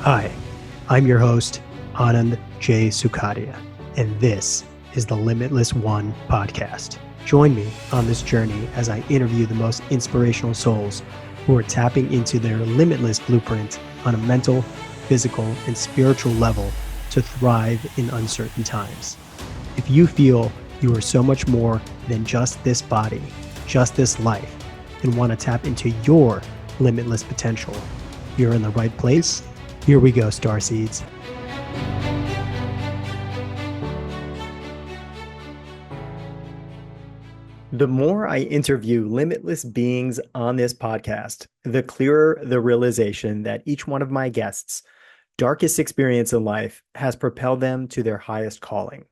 Hi, I'm your host, Anand J. Sukadia, and this is the Limitless One Podcast. Join me on this journey as I interview the most inspirational souls who are tapping into their limitless blueprint on a mental, physical, and spiritual level to thrive in uncertain times. If you feel you are so much more than just this body, just this life, and want to tap into your limitless potential, you're in the right place. Here we go, starseeds. The more I interview limitless beings on this podcast, the clearer the realization that each one of my guests' darkest experience in life has propelled them to their highest calling.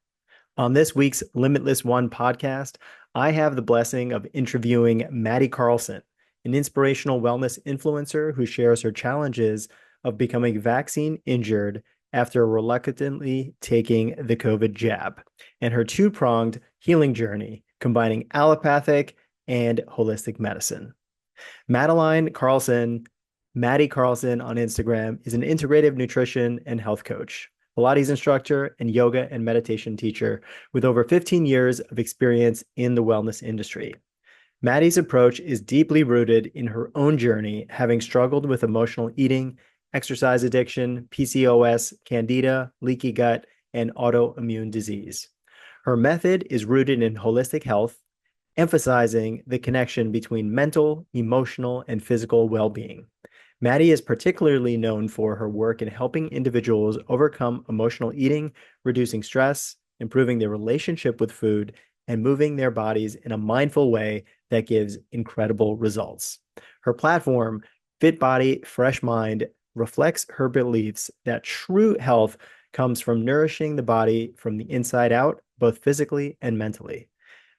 On this week's Limitless One podcast, I have the blessing of interviewing Maddy Karlsson, an inspirational wellness influencer who shares her challenges of becoming vaccine injured after reluctantly taking the COVID jab, and her two-pronged healing journey, combining allopathic and holistic medicine. Maddy Karlsson on Instagram is an integrative nutrition and health coach, Pilates instructor, and yoga and meditation teacher with over 15 years of experience in the wellness industry. Maddy's approach is deeply rooted in her own journey, having struggled with emotional eating, exercise addiction, PCOS, Candida, leaky gut, and autoimmune disease. Her method is rooted in holistic health, emphasizing the connection between mental, emotional, and physical well-being. Maddy is particularly known for her work in helping individuals overcome emotional eating, reducing stress, improving their relationship with food, and moving their bodies in a mindful way that gives incredible results. Her platform, Fit Body, Fresh Mind, reflects her beliefs that true health comes from nourishing the body from the inside out, both physically and mentally.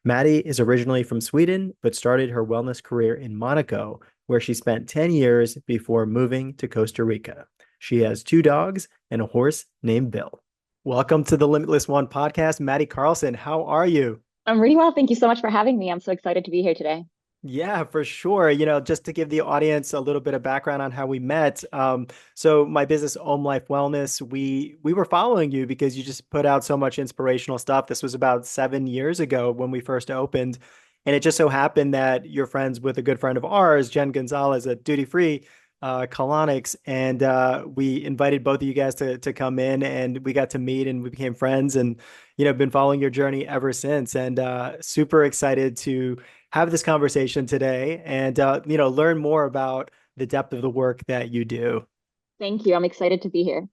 Maddy is originally from Sweden, but started her wellness career in Monaco, where she spent 10 years before moving to Costa Rica. She has 2 dogs and a horse named Bill. Welcome to the Limitless One podcast, Maddy Karlsson. How are you? I'm really well. Thank you so much for having me. I'm so excited to be here today. Yeah, for sure. Just to give the audience a little bit of background on how we met. So my business, Om Life Wellness, we were following you because you just put out so much inspirational stuff. This was about 7 years ago when we first opened. And it just so happened that you're friends with a good friend of ours, Jen Gonzalez at Duty Free Colonics. And we invited both of you guys to come in, and we got to meet and we became friends, and, been following your journey ever since. And super excited to have this conversation today and, learn more about the depth of the work that you do. Thank you. I'm excited to be here.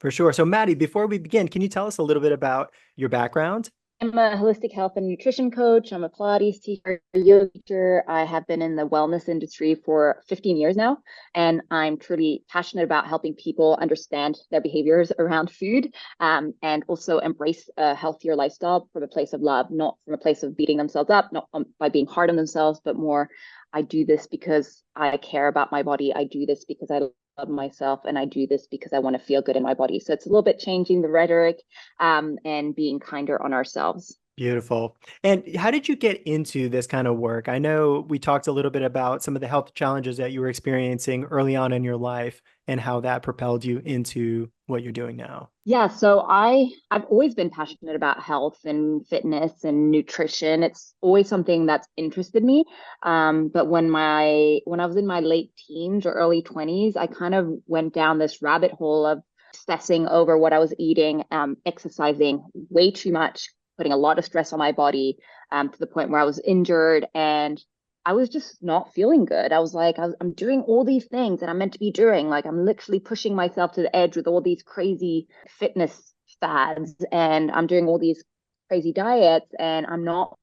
For sure. So Maddy, before we begin, can you tell us a little bit about your background? I'm a holistic health and nutrition coach. I'm a Pilates teacher, a yoga teacher. I have been in the wellness industry for 15 years now, and I'm truly passionate about helping people understand their behaviors around food, and also embrace a healthier lifestyle from a place of love, not from a place of beating themselves up, not by being hard on themselves, but more, I do this because I care about my body. I do this because I love myself, and I do this because I want to feel good in my body. So it's a little bit changing the rhetoric, and being kinder on ourselves. Beautiful. And how did you get into this kind of work? I know we talked a little bit about some of the health challenges that you were experiencing early on in your life and how that propelled you into what you're doing now. Yeah, so I've always been passionate about health and fitness and nutrition. It's always something that's interested me. But when I was in my late teens or early 20s, I kind of went down this rabbit hole of obsessing over what I was eating, exercising way too much, putting a lot of stress on my body, to the point where I was injured, and I was just not feeling good. I was like, I'm doing all these things that I'm meant to be doing. Like, I'm literally pushing myself to the edge with all these crazy fitness fads, and I'm doing all these crazy diets, and I'm not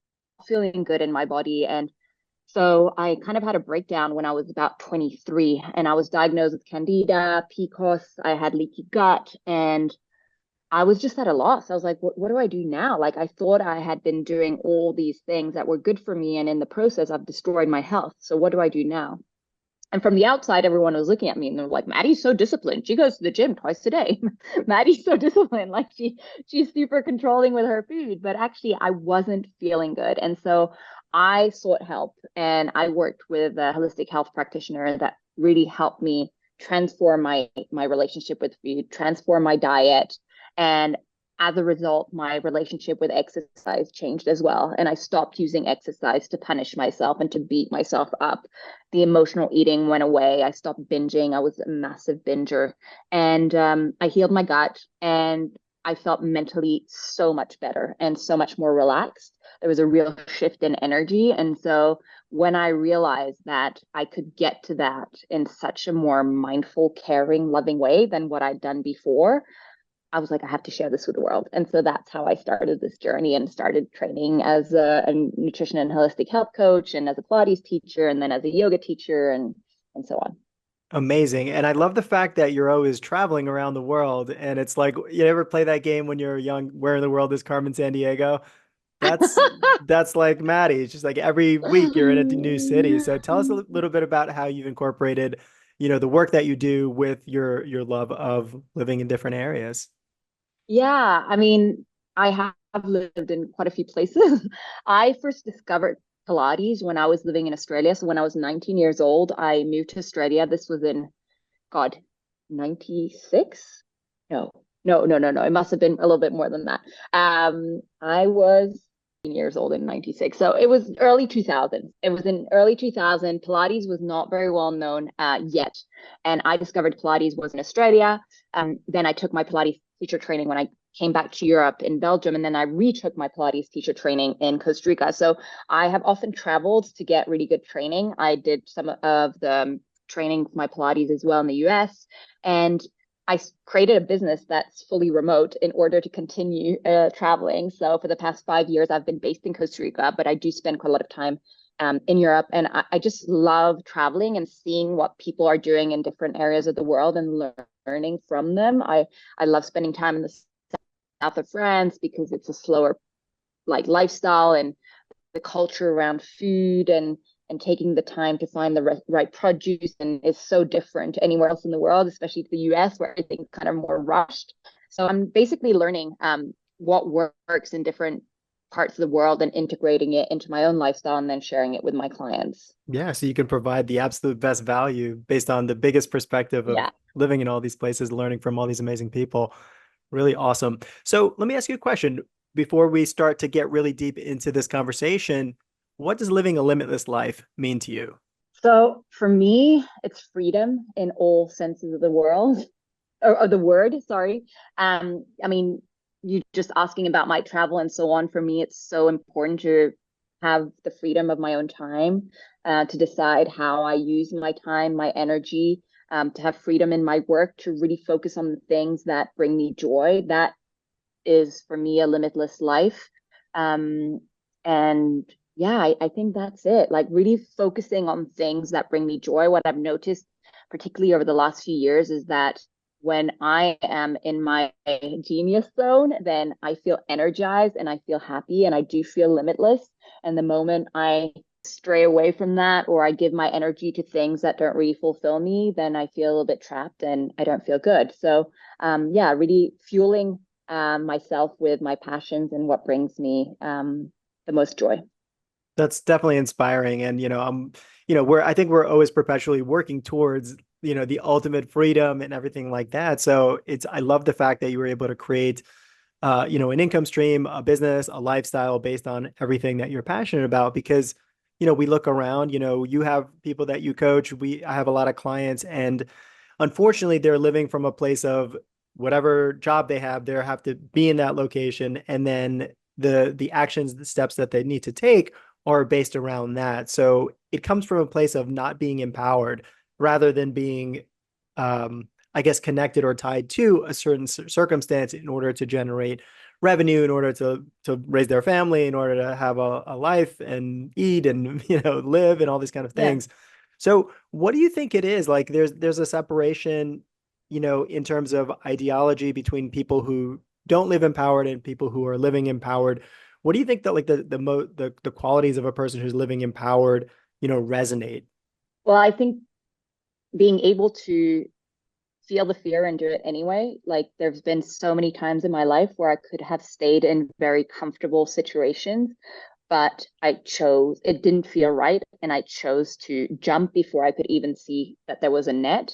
feeling good in my body. And so I kind of had a breakdown when I was about 23, and I was diagnosed with Candida, PCOS. I had leaky gut, and I was just at a loss. I was like, what do I do now? Like, I thought I had been doing all these things that were good for me, and in the process, I've destroyed my health. So what do I do now? And from the outside, everyone was looking at me and they're like, Maddy's so disciplined. She goes to the gym twice a day. Maddy's so disciplined. Like, she's super controlling with her food. But actually, I wasn't feeling good. And so I sought help, and I worked with a holistic health practitioner that really helped me transform my relationship with food, transform my diet, and as a result, my relationship with exercise changed as well. And I stopped using exercise to punish myself and to beat myself up. The emotional eating went away. I stopped binging. I was a massive binger. And I healed my gut and I felt mentally so much better and so much more relaxed. There was a real shift in energy. And so when I realized that I could get to that in such a more mindful, caring, loving way than what I'd done before, I was like, I have to share this with the world. And so that's how I started this journey and started training as a nutrition and holistic health coach and as a Pilates teacher and then as a yoga teacher and so on. Amazing. And I love the fact that you're always traveling around the world. And it's like, you ever play that game when you're young, where in the world is Carmen Sandiego? That's that's like Maddie. It's just like every week you're in a new city. So tell us a little bit about how you've incorporated, the work that you do with your love of living in different areas. Yeah, I mean, I have lived in quite a few places. I first discovered Pilates when I was living in Australia. So when I was 19 years old, I moved to Australia. This was in, God, 96? No, no. It must have been a little bit more than that. I was years old in 96. So it was early 2000s. It was in early 2000. Pilates was not very well known yet. And I discovered Pilates was in Australia. Then I took my Pilates teacher training when I came back to Europe in Belgium. And then I retook my Pilates teacher training in Costa Rica. So I have often traveled to get really good training. I did some of the training for my Pilates as well in the US. And I created a business that's fully remote in order to continue traveling. So for the past 5 years, I've been based in Costa Rica, but I do spend quite a lot of time in Europe. And I just love traveling and seeing what people are doing in different areas of the world and learning from them. I love spending time in the south of France because it's a slower like lifestyle and the culture around food and taking the time to find the right produce and is so different anywhere else in the world, especially the US where everything's kind of more rushed. So I'm basically learning what works in different parts of the world and integrating it into my own lifestyle and then sharing it with my clients. Yeah, so you can provide the absolute best value based on the biggest perspective of Yeah. living in all these places, learning from all these amazing people. Really awesome. So let me ask you a question before we start to get really deep into this conversation. What does living a limitless life mean to you? So for me, it's freedom in all senses of the world or the word, sorry. I mean, you just asking about my travel and so on. For me, it's so important to have the freedom of my own time, to decide how I use my time, my energy, to have freedom in my work, to really focus on the things that bring me joy. That is for me a limitless life. And yeah, I think that's it. Like really focusing on things that bring me joy. What I've noticed, particularly over the last few years, is that when I am in my genius zone, then I feel energized and I feel happy and I do feel limitless. And the moment I stray away from that or I give my energy to things that don't really fulfill me, then I feel a little bit trapped and I don't feel good. So yeah, really fueling myself with my passions and what brings me the most joy. That's definitely inspiring. And, I think we're always perpetually working towards, the ultimate freedom and everything like that. So I love the fact that you were able to create, an income stream, a business, a lifestyle based on everything that you're passionate about. Because, we look around, you have people that you coach. I have a lot of clients, and unfortunately, they're living from a place of whatever job they have, they have to be in that location. And then the actions, the steps that they need to take are based around that. So it comes from a place of not being empowered rather than being, I guess, connected or tied to a certain circumstance in order to generate revenue, in order to raise their family, in order to have a life and eat and live and all these kind of Yeah. things. So what do you think it is? Like there's a separation, in terms of ideology between people who don't live empowered and people who are living empowered. What do you think that like the qualities of a person who's living empowered, resonate? Well, I think being able to feel the fear and do it anyway. Like there's been so many times in my life where I could have stayed in very comfortable situations, but it didn't feel right. And I chose to jump before I could even see that there was a net.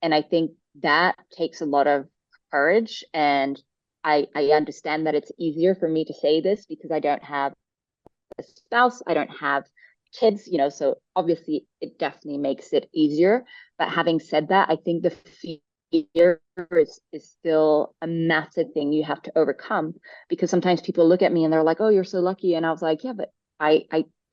And I think that takes a lot of courage. And I understand that it's easier for me to say this because I don't have a spouse, I don't have kids, so obviously it definitely makes it easier. But having said that, I think the fear is still a massive thing you have to overcome, because sometimes people look at me and they're like, oh, you're so lucky. And I was like, yeah, but I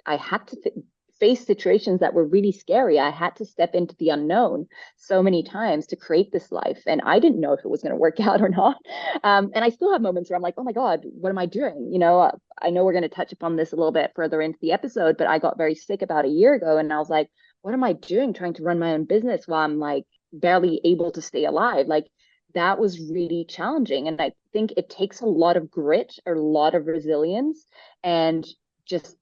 had to face situations that were really scary. I had to step into the unknown so many times to create this life. And I didn't know if it was going to work out or not. And I still have moments where I'm like, oh my God, what am I doing? I know we're going to touch upon this a little bit further into the episode, but I got very sick about a year ago. And I was like, what am I doing trying to run my own business while I'm like barely able to stay alive? Like, that was really challenging. And I think it takes a lot of grit or a lot of resilience and just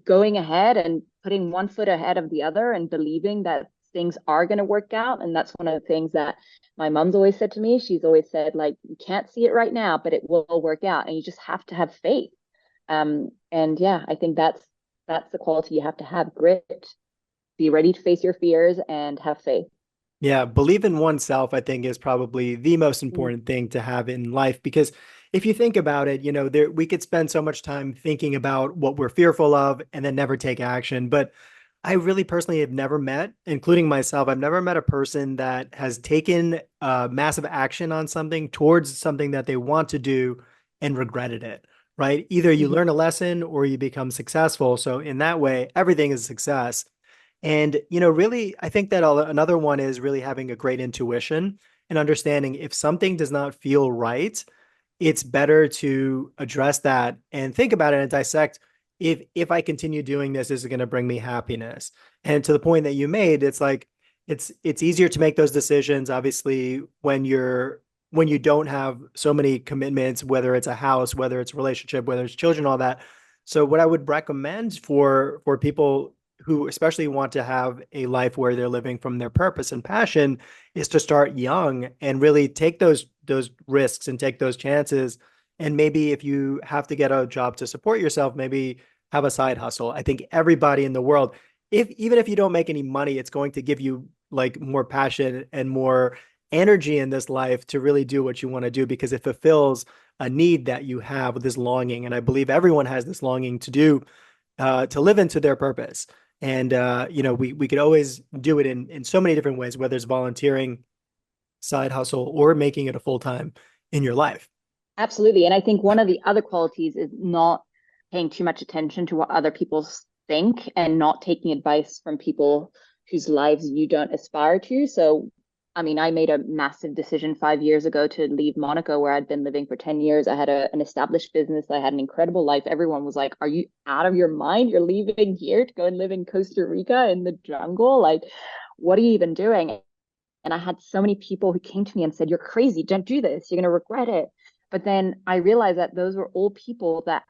going ahead and putting one foot ahead of the other and believing that things are going to work out. And that's one of the things that my mom's always said to me. She's always said, like, you can't see it right now, but it will work out. And you just have to have faith. And yeah, I think that's the quality you have to have: grit, be ready to face your fears, and have faith. Yeah, believe in oneself, I think, is probably the most Mm. important thing to have in life because if you think about it, we could spend so much time thinking about what we're fearful of and then never take action. But I really personally have never met, including myself, I've never met a person that has taken massive action on something towards something that they want to do and regretted it, right? Either you Mhm. learn a lesson or you become successful. So in that way, everything is a success. And, really, I think that another one is really having a great intuition and understanding if something does not feel right, it's better to address that and think about it and dissect if I continue doing this, is it going to bring me happiness? And to the point that you made, it's like it's easier to make those decisions, obviously, when you don't have so many commitments, whether it's a house, whether it's a relationship, whether it's children, all that. So what I would recommend for people who especially want to have a life where they're living from their purpose and passion is to start young and really take those risks and take those chances. And maybe if you have to get a job to support yourself, maybe have a side hustle. I think everybody in the world, if even if you don't make any money, it's going to give you like more passion and more energy in this life to really do what you want to do because it fulfills a need that you have with this longing. And I believe everyone has this longing to live into their purpose. And we could always do it in so many different ways, whether it's volunteering, side hustle, or making it a full time in your life. Absolutely. And I think one of the other qualities is not paying too much attention to what other people think and not taking advice from people whose lives you don't aspire to. So, I mean, I made a massive decision 5 years ago to leave Monaco, where I'd been living for 10 years. I had an established business. I had an incredible life. Everyone was like, are you out of your mind? You're leaving here to go and live in Costa Rica in the jungle? Like, what are you even doing? And I had so many people who came to me and said, you're crazy. Don't do this. You're going to regret it. But then I realized that those were all people that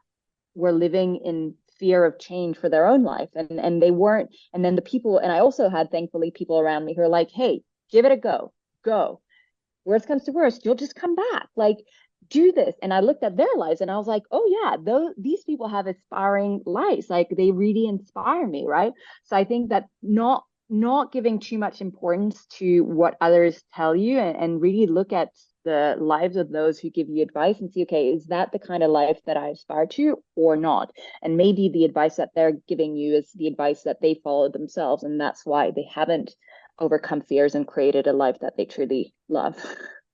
were living in fear of change for their own life. And they weren't. And then the people, and I also had, thankfully, people around me who are like, hey, give it a go. Go. Worst comes to worst, you'll just come back. Like, do this. And I looked at their lives and I was like, oh yeah, these people have aspiring lives. Like, they really inspire me, right? So I think that not giving too much importance to what others tell you, and really look at the lives of those who give you advice and see, okay, is that the kind of life that I aspire to or not? And maybe the advice that they're giving you is the advice that they followed themselves, and that's why they haven't overcome fears and created a life that they truly love.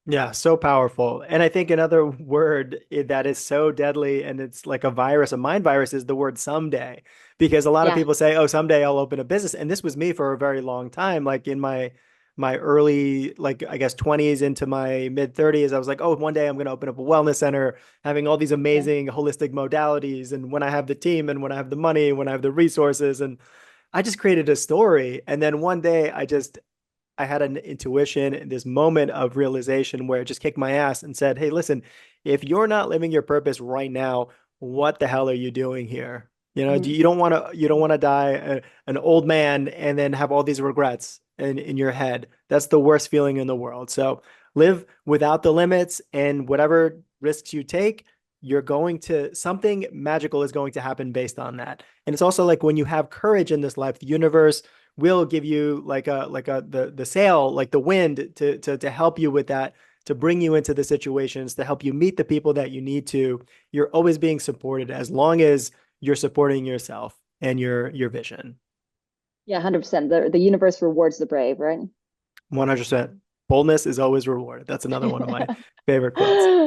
Yeah, so powerful. And I think another word that is so deadly and it's like a virus, a mind virus, is the word someday. Because a lot of Yeah. people say, "Oh, someday I'll open a business." And this was me for a very long time, like in my early, like I guess 20s into my mid 30s. I was like, "Oh, one day I'm going to open up a wellness center, having all these Yeah. amazing holistic modalities and when I have the team and when I have the money, when I have the resources." And I just created a story. And then one day I had an intuition and this moment of realization where it just kicked my ass and said, "Hey, listen, if you're not living your purpose right now, what the hell are you doing here? Mhm. You don't want to die an old man and then have all these regrets in your head. That's the worst feeling in the world. So live without the limits and whatever risks you take, you're going to something magical is going to happen based on that. And it's also like when you have courage in this life, the universe will give you the sail, like the wind to help you with that, to bring you into the situations, to help you meet the people that you need to. You're always being supported as long as you're supporting yourself and your vision. Yeah, 100%. The universe rewards the brave, right? 100%. Boldness is always rewarded. That's another one of my favorite quotes.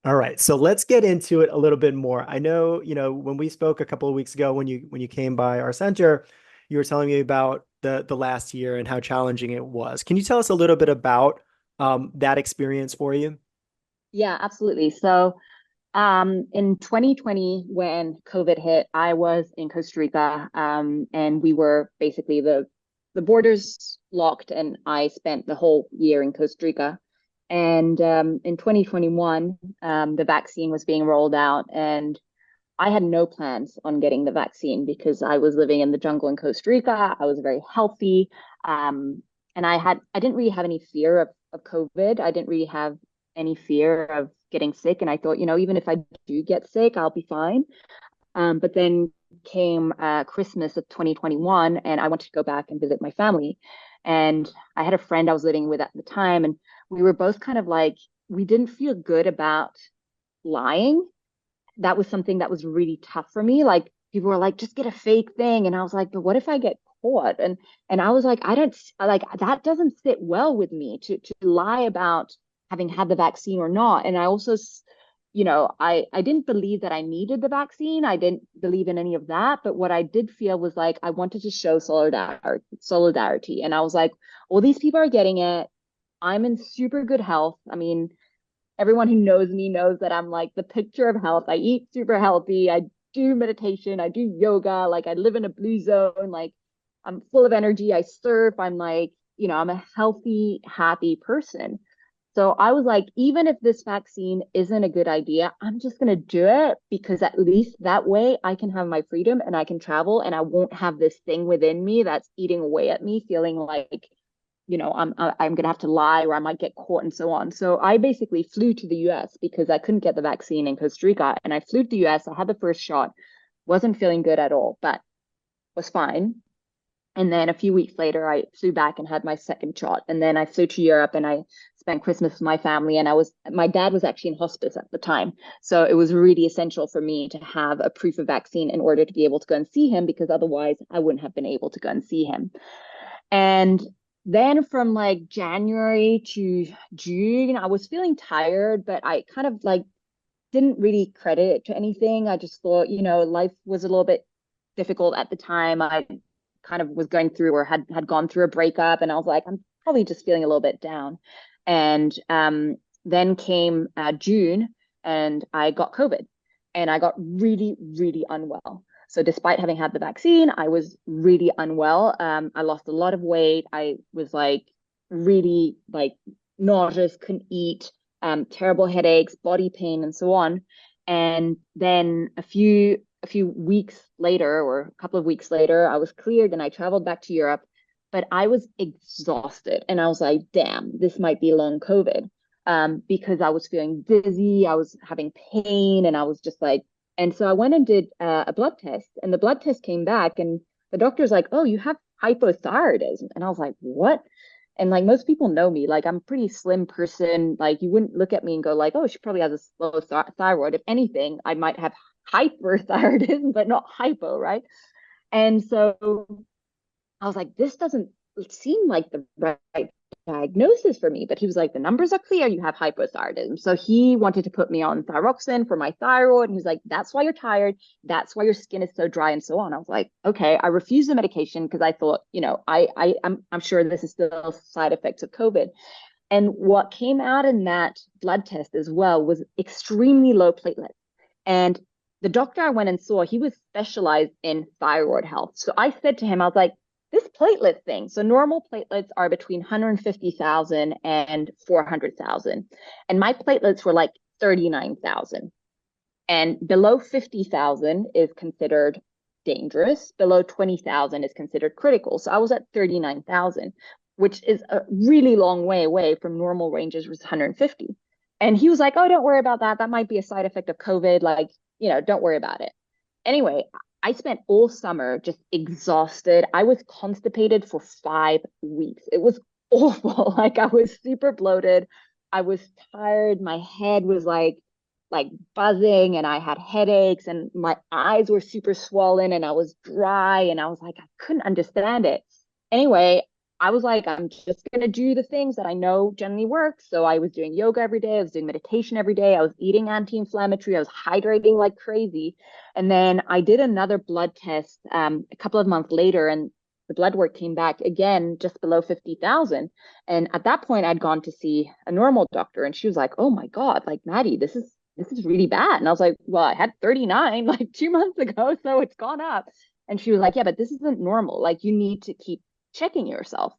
All right, so let's get into it a little bit more. I know, when we spoke a couple of weeks ago, when you came by our center, you were telling me about the last year and how challenging it was. Can you tell us a little bit about that experience for you? Yeah, absolutely. So, in 2020, when COVID hit, I was in Costa Rica, and we were basically the borders locked, and I spent the whole year in Costa Rica. And in 2021, the vaccine was being rolled out, and I had no plans on getting the vaccine because I was living in the jungle in Costa Rica. I was very healthy. And I didn't really have any fear of COVID. I didn't really have any fear of getting sick. And I thought, even if I do get sick, I'll be fine. But then came Christmas of 2021, and I wanted to go back and visit my family. And I had a friend I was living with at the time, and we were both kind of like, we didn't feel good about lying. That was something that was really tough for me. Like people were like, just get a fake thing. And I was like, but what if I get caught? And I was like, I don't like that doesn't sit well with me to lie about having had the vaccine or not. And I also, I didn't believe that I needed the vaccine. I didn't believe in any of that. But what I did feel was like I wanted to show solidarity. And I was like, all these people are getting it. I'm in super good health. I mean, everyone who knows me knows that I'm like the picture of health. I eat super healthy. I do meditation. I do yoga. Like I live in a blue zone. Like I'm full of energy. I surf. I'm like, I'm a healthy, happy person. So I was like, even if this vaccine isn't a good idea, I'm just going to do it because at least that way I can have my freedom and I can travel and I won't have this thing within me that's eating away at me, feeling like I'm gonna have to lie or I might get caught and so on. So I basically flew to the US because I couldn't get the vaccine in Costa Rica, and I flew to the US. I had the first shot, wasn't feeling good at all, but was fine. And then a few weeks later, I flew back and had my second shot. And then I flew to Europe and I spent Christmas with my family. And my dad was actually in hospice at the time. So it was really essential for me to have a proof of vaccine in order to be able to go and see him because otherwise I wouldn't have been able to go and see him. And then from like January to June, I was feeling tired, but I kind of like didn't really credit it to anything. I just thought, life was a little bit difficult at the time. I kind of was going through or had gone through a breakup, and I was like, I'm probably just feeling a little bit down. And then came June, and I got COVID, and I got really, really unwell. So despite having had the vaccine, I was really unwell. I lost a lot of weight. I was like really like nauseous, couldn't eat, terrible headaches, body pain, and so on. And then a few weeks later, or a couple of weeks later, I was cleared and I traveled back to Europe. But I was exhausted, and I was like, "Damn, this might be long COVID." Because I was feeling dizzy, I was having pain, and I was just like, and so I went and did a blood test, and the blood test came back, and the doctor's like, "Oh, you have hypothyroidism," and I was like, "What?" And like most people know me, like I'm a pretty slim person. Like you wouldn't look at me and go like, "Oh, she probably has a low thyroid." If anything, I might have hyperthyroidism, but not hypo, right? And so I was like, this doesn't seem like the right diagnosis for me. But he was like, the numbers are clear. You have hypothyroidism. So he wanted to put me on thyroxine for my thyroid. And he was like, that's why you're tired. That's why your skin is so dry and so on. I was like, okay. I refused the medication because I thought, I'm sure this is still side effects of COVID. And what came out in that blood test as well was extremely low platelets. And the doctor I went and saw, he was specialized in thyroid health. So I said to him, I was like, this platelet thing. So normal platelets are between 150,000 and 400,000. And my platelets were like 39,000. And below 50,000 is considered dangerous. Below 20,000 is considered critical. So I was at 39,000, which is a really long way away from normal ranges, which is 150. And he was like, oh, don't worry about that. That might be a side effect of COVID. Like, don't worry about it. Anyway, I spent all summer just exhausted. I was constipated for 5 weeks. It was awful. Like I was super bloated. I was tired. My head was like buzzing and I had headaches and my eyes were super swollen and I was dry and I was like, I couldn't understand it. Anyway, I was like, I'm just going to do the things that I know generally work. So I was doing yoga every day. I was doing meditation every day. I was eating anti-inflammatory. I was hydrating like crazy. And then I did another blood test a couple of months later, and the blood work came back again just below 50,000. And at that point, I'd gone to see a normal doctor, and she was like, "Oh my God, like Maddie, this is really bad." And I was like, "Well, I had 39 like 2 months ago, so it's gone up." And she was like, "Yeah, but this isn't normal. Like you need to keep checking yourself."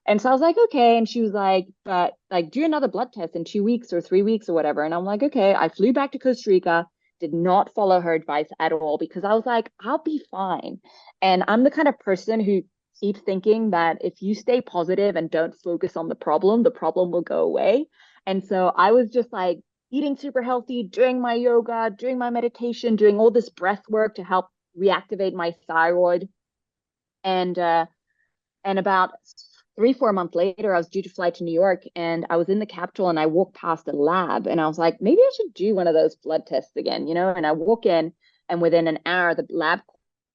And so I was like, okay. And she was like, but like do another blood test in 2 weeks or 3 weeks or whatever. And I'm like, okay. I flew back to Costa Rica, did not follow her advice at all because I was like, I'll be fine. And I'm the kind of person who keeps thinking that if you stay positive and don't focus on the problem will go away. And so I was just like eating super healthy, doing my yoga, doing my meditation, doing all this breath work to help reactivate my thyroid. And about 3, 4 months later, I was due to fly to New York and I was in the Capitol and I walked past a lab and I was like, maybe I should do one of those blood tests again, you know? And I walk in and within an hour, the lab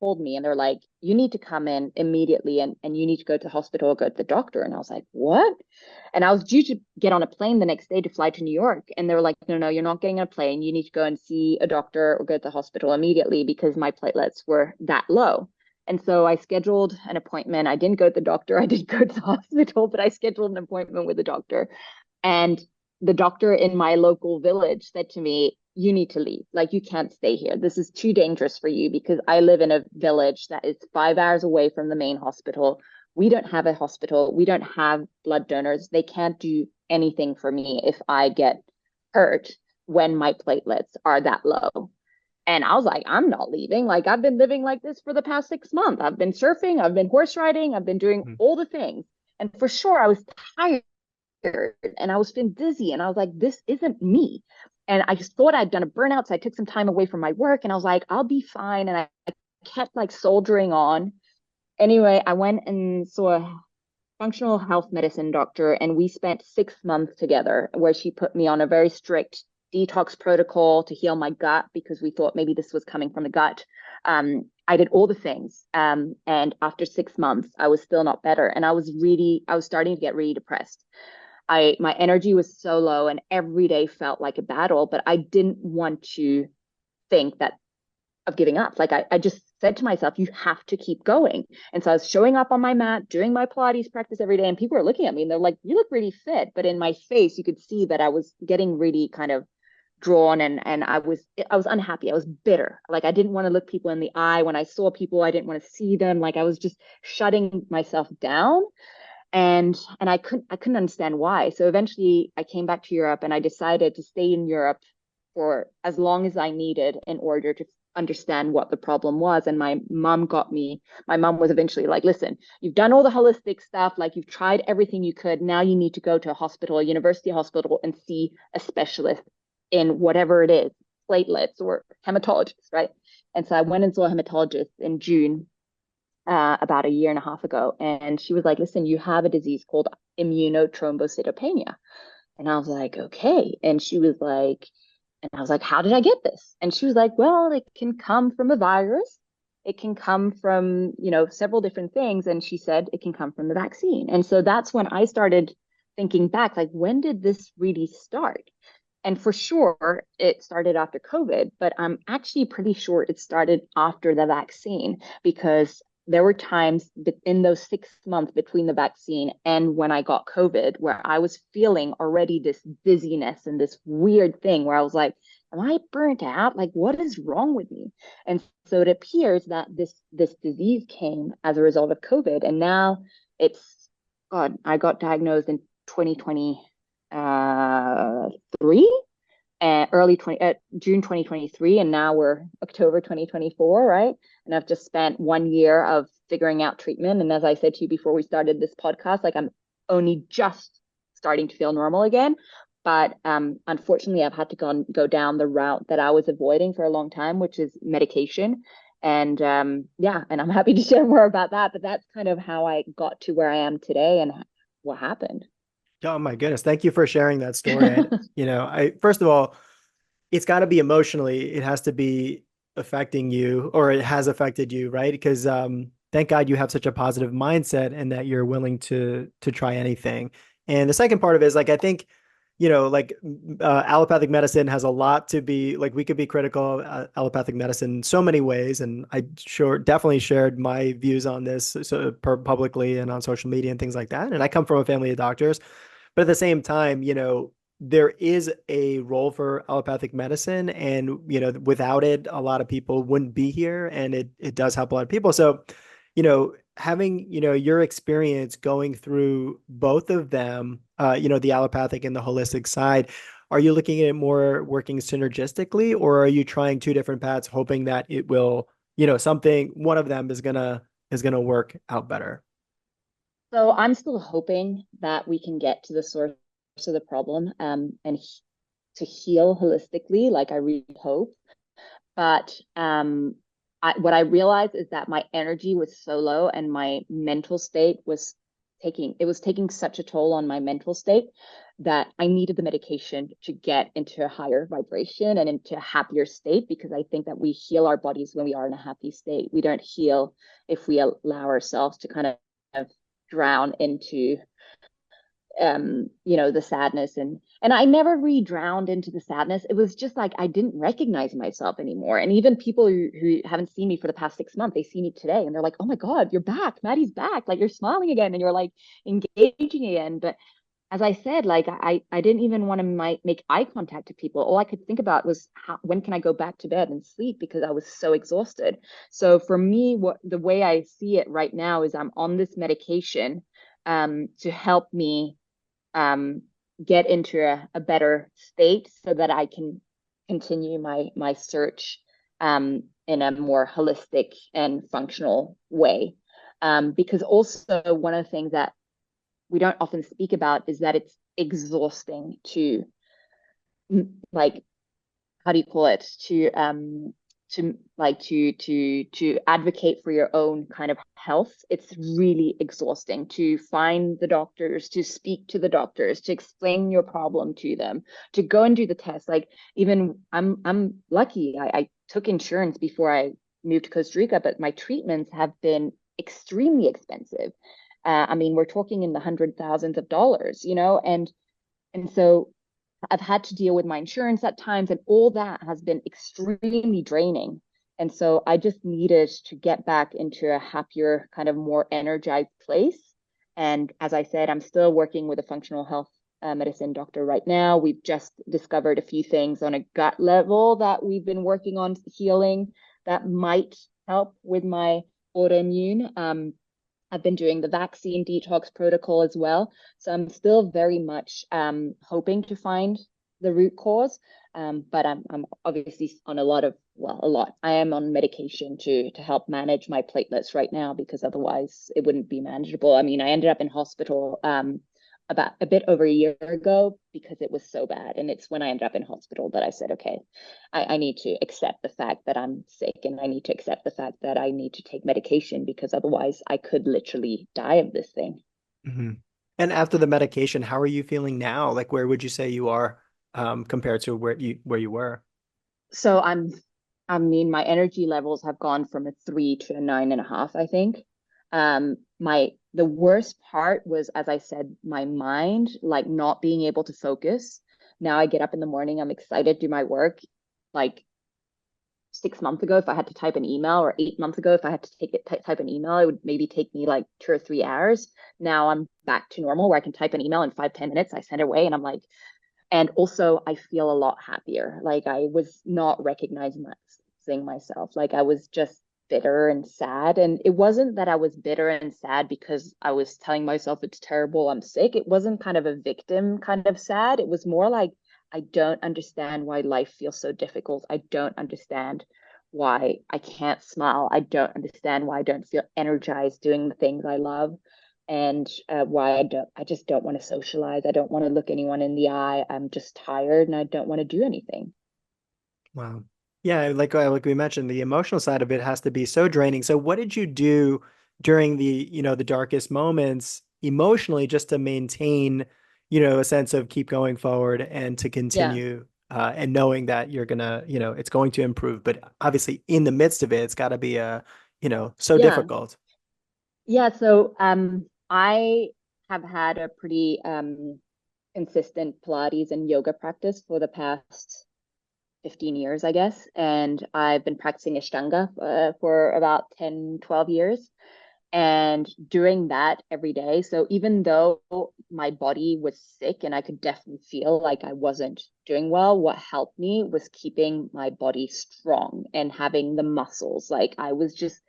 called me and they're like, you need to come in immediately and you need to go to the hospital or go to the doctor. And I was like, what? And I was due to get on a plane the next day to fly to New York. And they were like, no, no, you're not getting on a plane. You need to go and see a doctor or go to the hospital immediately because my platelets were that low. And so I scheduled an appointment. I didn't go to the doctor. I didn't go to the hospital, but I scheduled an appointment with the doctor. And the doctor in my local village said to me, you need to leave. Like, you can't stay here. This is too dangerous for you because I live in a village that is 5 hours away from the main hospital. We don't have a hospital. We don't have blood donors. They can't do anything for me if I get hurt when my platelets are that low. And I was like, I'm not leaving. Like, I've been living like this for the past 6 months. I've been surfing, I've been horse riding, I've been doing Mm. all the things. And for sure, I was tired and I was feeling dizzy. And I was like, this isn't me. And I just thought I'd done a burnout. So I took some time away from my work and I was like, I'll be fine. And I kept like soldiering on. Anyway, I went and saw a functional health medicine doctor, and we spent 6 months together where she put me on a very strict detox protocol to heal my gut because we thought maybe this was coming from the gut. I did all the things. And after 6 months, I was still not better. And I was starting to get really depressed. My energy was so low and every day felt like a battle, but I didn't want to think that of giving up. Like I just said to myself, you have to keep going. And so I was showing up on my mat, doing my Pilates practice every day, and people were looking at me and they're like, you look really fit. But in my face, you could see that I was getting really kind of drawn and I was unhappy. I was bitter. Like I didn't want to look people in the eye. When I saw people, I didn't want to see them. Like I was just shutting myself down. And I couldn't understand why. So eventually I came back to Europe and I decided to stay in Europe for as long as I needed in order to understand what the problem was. And my mom was eventually like, listen, you've done all the holistic stuff, like you've tried everything you could. Now you need to go to a hospital, a university hospital, and see a specialist in whatever it is, platelets or hematologist, right? And so I went and saw a hematologist in June, about a year and a half ago. And she was like, listen, you have a disease called immunothrombocytopenia. And I was like, okay. And I was like, how did I get this? And she was like, well, it can come from a virus. It can come from, several different things. And she said it can come from the vaccine. And so that's when I started thinking back, like, when did this really start? And for sure, it started after COVID, but I'm actually pretty sure it started after the vaccine because there were times in those 6 months between the vaccine and when I got COVID where I was feeling already this dizziness and this weird thing where I was like, am I burnt out? Like, what is wrong with me? And so it appears that this disease came as a result of COVID. And now it's, God, I got diagnosed in 2020 three early 20 June 2023, and now we're October 2024, right? And I've just spent 1 year of figuring out treatment. And as I said to you before we started this podcast, like I'm only just starting to feel normal again. But unfortunately, I've had to go down the route that I was avoiding for a long time, which is medication. And yeah, and I'm happy to share more about that. But that's kind of how I got to where I am today and what happened. Oh my goodness. Thank you for sharing that story. I first of all, it's got to be emotionally, it has to be affecting you or it has affected you, right? Because thank God you have such a positive mindset and that you're willing to try anything. And the second part of it is like I think, allopathic medicine has a lot to be like we could be critical of allopathic medicine in so many ways, and I sure definitely shared my views on this publicly and on social media and things like that. And I come from a family of doctors, but at the same time, there is a role for allopathic medicine, and without it a lot of people wouldn't be here, and it does help a lot of people. So having your experience going through both of them, the allopathic and the holistic side, are you looking at it more working synergistically, or are you trying two different paths hoping that it will, something one of them is gonna work out better? So I'm still hoping that we can get to the source of the problem, and to heal holistically, like I really hope. But what I realized is that my energy was so low and my mental state was taking such a toll on my mental state that I needed the medication to get into a higher vibration and into a happier state, because I think that we heal our bodies when we are in a happy state. We don't heal if we allow ourselves to kind of drown into the sadness, and I never really drowned into the sadness. It was just like I didn't recognize myself anymore. And even people who haven't seen me for the past 6 months, they see me today and they're like, oh my God, you're back. Maddy's back. Like you're smiling again and you're like engaging again. But as I said, like I didn't even want to make eye contact to people. All I could think about was when can I go back to bed and sleep, because I was so exhausted. So for me, what the way I see it right now is I'm on this medication to help me um, get into a better state so that I can continue my search in a more holistic and functional way. Because also one of the things that we don't often speak about is that it's exhausting to, like, how do you call it, to advocate for your own kind of health. It's really exhausting to find the doctors, to speak to the doctors, to explain your problem to them, to go and do the test. Like, even I'm lucky, I took insurance before I moved to Costa Rica, but my treatments have been extremely expensive. I mean, we're talking in the hundred thousands of dollars, and so I've had to deal with my insurance at times, and all that has been extremely draining. And so I just needed to get back into a happier, kind of more energized place. And as I said, I'm still working with a functional health medicine doctor right now. We've just discovered a few things on a gut level that we've been working on healing that might help with my autoimmune. I've been doing the vaccine detox protocol as well. So I'm still very much hoping to find the root cause. But I'm obviously on a lot. I am on medication to help manage my platelets right now, because otherwise it wouldn't be manageable. I mean, I ended up in hospital about a bit over a year ago because it was so bad. And it's when I ended up in hospital that I said, okay, I need to accept the fact that I'm sick, and I need to accept the fact that I need to take medication, because otherwise I could literally die of this thing. Hmm. And after the medication, how are you feeling now? Like, where would you say you are compared to where you were? So I mean, my energy levels have gone from a 3 to a 9.5, I think. The worst part was, as I said, my mind, like not being able to focus. Now I get up in the morning, I'm excited to do my work. Like 6 months ago, if I had to type an email, or 8 months ago, if I had to type an email, it would maybe take me like 2 or 3 hours. Now I'm back to normal, where I can type an email in 5, 10 minutes. I send it away, and I'm like, and also I feel a lot happier. Like I was not recognizing myself. Like I was just bitter and sad. And it wasn't that I was bitter and sad because I was telling myself it's terrible, I'm sick. It wasn't kind of a victim kind of sad. It was more like, I don't understand why life feels so difficult. I don't understand why I can't smile. I don't understand why I don't feel energized doing the things I love, and why I just don't want to socialize. I don't want to look anyone in the eye. I'm just tired and I don't want to do anything. Wow. Yeah, like we mentioned, the emotional side of it has to be so draining. So what did you do during the darkest moments emotionally just to maintain, a sense of keep going forward and to Yeah. continue and knowing that you're gonna, it's going to improve. But obviously in the midst of it, it's got to be so Yeah. difficult. Yeah. So I have had a pretty consistent Pilates and yoga practice for the past 15 years, I guess. And I've been practicing Ashtanga for about 10, 12 years. And doing that every day. So even though my body was sick and I could definitely feel like I wasn't doing well, what helped me was keeping my body strong and having the muscles. Like I was just,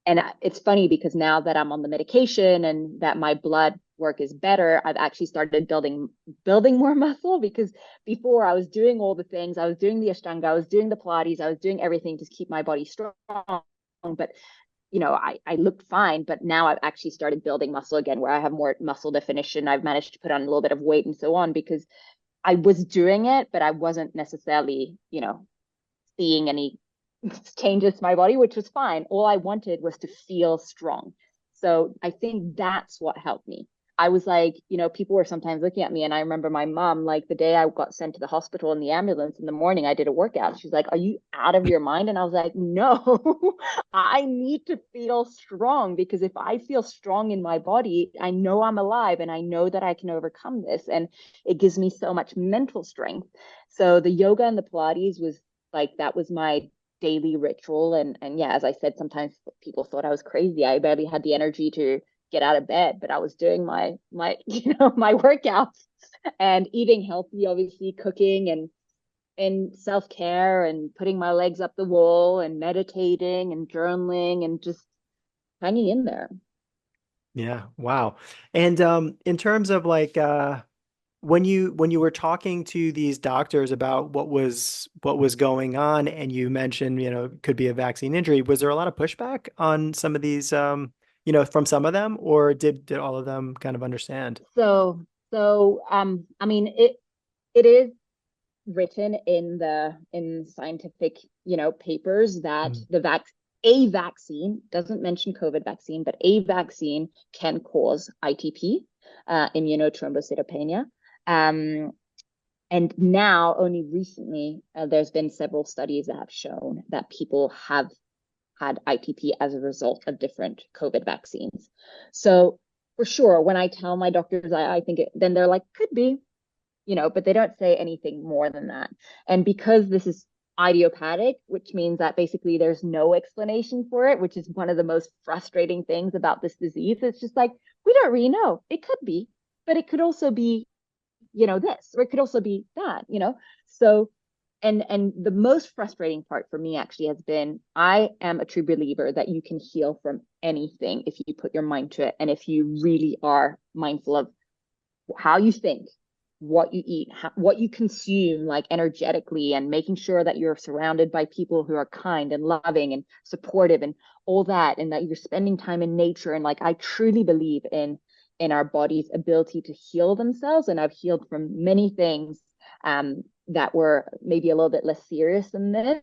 and it's funny because now that I'm on the medication and that my blood work is better, I've actually started building more muscle because before I was doing all the things. I was doing the Ashtanga, I was doing the Pilates, I was doing everything to keep my body strong. But I looked fine, but now I've actually started building muscle again where I have more muscle definition. I've managed to put on a little bit of weight and so on because I was doing it, but I wasn't necessarily, seeing any changes to my body, which was fine. All I wanted was to feel strong. So I think that's what helped me. I was like, people were sometimes looking at me, and I remember my mom, like the day I got sent to the hospital in the ambulance in the morning, I did a workout. She's like, "Are you out of your mind?" And I was like, "No, I need to feel strong because if I feel strong in my body, I know I'm alive and I know that I can overcome this. And it gives me so much mental strength." So the yoga and the Pilates was like, that was my daily ritual. And yeah, as I said, sometimes people thought I was crazy. I barely had the energy to get out of bed, but I was doing my my workouts and eating healthy, obviously cooking and self-care and putting my legs up the wall and meditating and journaling and just hanging in there. Yeah, wow. And in terms of like when you were talking to these doctors about what was going on and you mentioned, could be a vaccine injury, was there a lot of pushback on some of these from some of them, or did all of them kind of understand? So I mean it is written in scientific papers that Mm. a vaccine doesn't mention COVID vaccine, but a vaccine can cause ITP, immunotrombocytopenia. Um, and now, only recently, there's been several studies that have shown that people have had ITP as a result of different COVID vaccines. So, for sure, when I tell my doctors, I think then they're like, could be, but they don't say anything more than that. And because this is idiopathic, which means that basically there's no explanation for it, which is one of the most frustrating things about this disease. It's just like, we don't really know. It could be, but it could also be, this, or it could also be that. So, and the most frustrating part for me actually has been I am a true believer that you can heal from anything if you put your mind to it and if you really are mindful of how you think, what you eat, what you consume, like energetically, and making sure that you're surrounded by people who are kind and loving and supportive and all that, and that you're spending time in nature. And like, I truly believe in our body's ability to heal themselves. And I've healed from many things that were maybe a little bit less serious than this.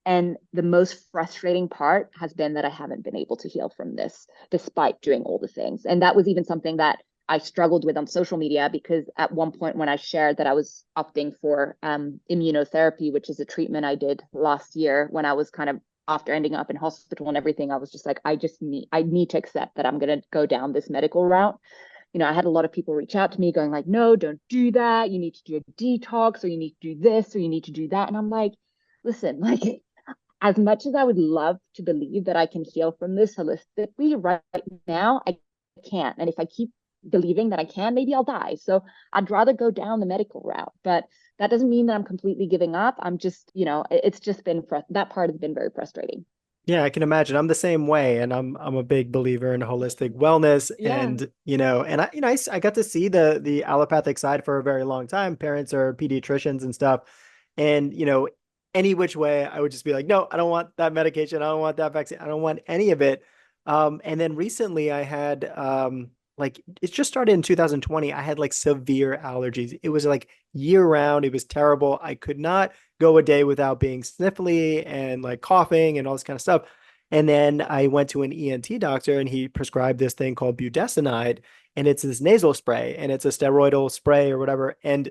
And the most frustrating part has been that I haven't been able to heal from this despite doing all the things. And that was even something that I struggled with on social media because at one point when I shared that I was opting for immunotherapy, which is a treatment I did last year when I was kind of after ending up in hospital and everything, I was just like, I need to accept that I'm going to go down this medical route. I had a lot of people reach out to me going like, no, don't do that. You need to do a detox, or you need to do this, or you need to do that. And I'm like, listen, like as much as I would love to believe that I can heal from this holistically right now, I can't. And if I keep believing that I can, maybe I'll die. So I'd rather go down the medical route. But that doesn't mean that I'm completely giving up. I'm just, it's just been that part has been very frustrating. Yeah, I can imagine. I'm the same way, and I'm a big believer in holistic wellness, Yeah. and I got to see the allopathic side for a very long time. Parents are pediatricians and stuff, and any which way, I would just be like, no, I don't want that medication, I don't want that vaccine, I don't want any of it. And then recently, I had like it just started in 2020. I had like severe allergies. It was like year round. It was terrible. I could not go a day without being sniffly and like coughing and all this kind of stuff. And then I went to an ENT doctor and he prescribed this thing called budesonide, and it's this nasal spray and it's a steroidal spray or whatever. And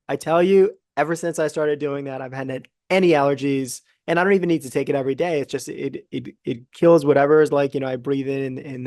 I tell you, ever since I started doing that, I've had any allergies, and I don't even need to take it every day. It's just it kills whatever is like, I breathe in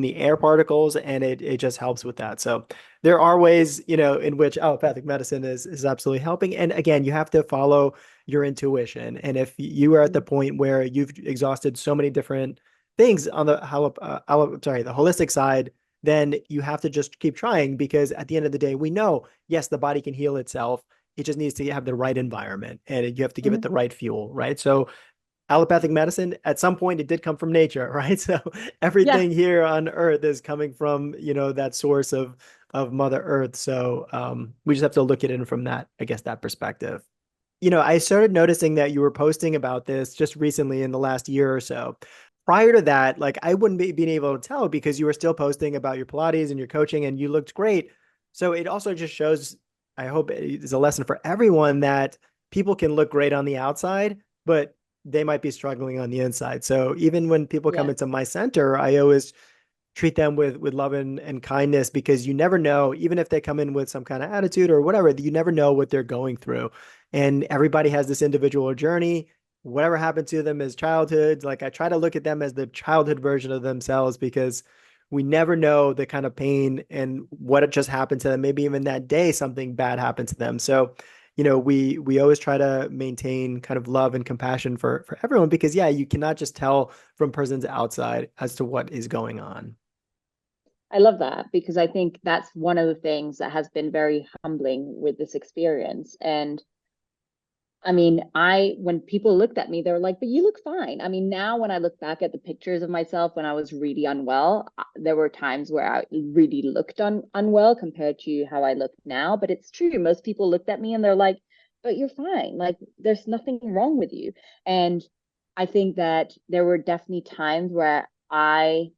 the air particles, and it just helps with that. So there are ways, in which allopathic medicine is absolutely helping. And again, you have to follow your intuition. And if you are at the point where you've exhausted so many different things on the the holistic side, then you have to just keep trying, because at the end of the day, we know, yes, the body can heal itself. It just needs to have the right environment, and you have to give it Mhm. the right fuel, right? So allopathic medicine, at some point, it did come from nature, right? So Yeah. everything here on Earth is coming from, that source of Mother Earth. So we just have to look at it from that, I guess, that perspective. I started noticing that you were posting about this just recently in the last year or so. Prior to that, like I wouldn't be being able to tell because you were still posting about your Pilates and your coaching, and you looked great. So it also just shows, I hope it is a lesson for everyone, that people can look great on the outside, but they might be struggling on the inside. So even when people come Yeah. into my center, I always treat them with love and kindness, because you never know, even if they come in with some kind of attitude or whatever, you never know what they're going through. And everybody has this individual journey. Whatever happened to them as childhood, like I try to look at them as the childhood version of themselves, because we never know the kind of pain and what it just happened to them. Maybe even that day something bad happened to them. So we always try to maintain kind of love and compassion for everyone, because yeah, you cannot just tell from person's outside as to what is going on. I love that because I think that's one of the things that has been very humbling with this experience. And I mean, when people looked at me, they were like, but you look fine. I mean, now when I look back at the pictures of myself when I was really unwell, there were times where I really looked unwell compared to how I look now. But it's true. Most people looked at me and they're like, but you're fine. Like, there's nothing wrong with you. And I think that there were definitely times where I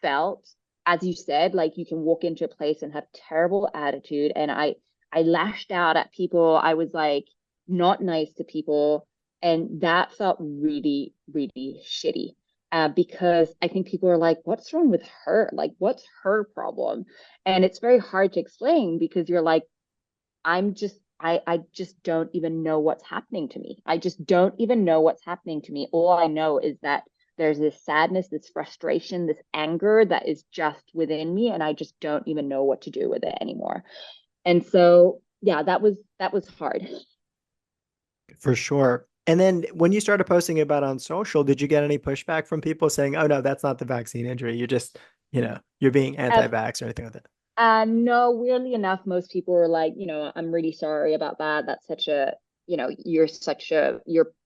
felt, as you said, like you can walk into a place and have terrible attitude. And I lashed out at people. I was like not nice to people. And that felt really, really shitty. Because I think people are like, what's wrong with her? Like, what's her problem? And it's very hard to explain because you're like, I just don't even know what's happening to me. I just don't even know what's happening to me. All I know is that there's this sadness, this frustration, this anger that is just within me, and I just don't even know what to do with it anymore. And so, yeah, that was hard. For sure. And then when you started posting about on social, did you get any pushback from people saying, "Oh no, that's not the vaccine injury. You're just, you're being Uh, anti-vax," or anything like that? no, weirdly enough, most people were like, I'm really sorry about that. That's such a, you're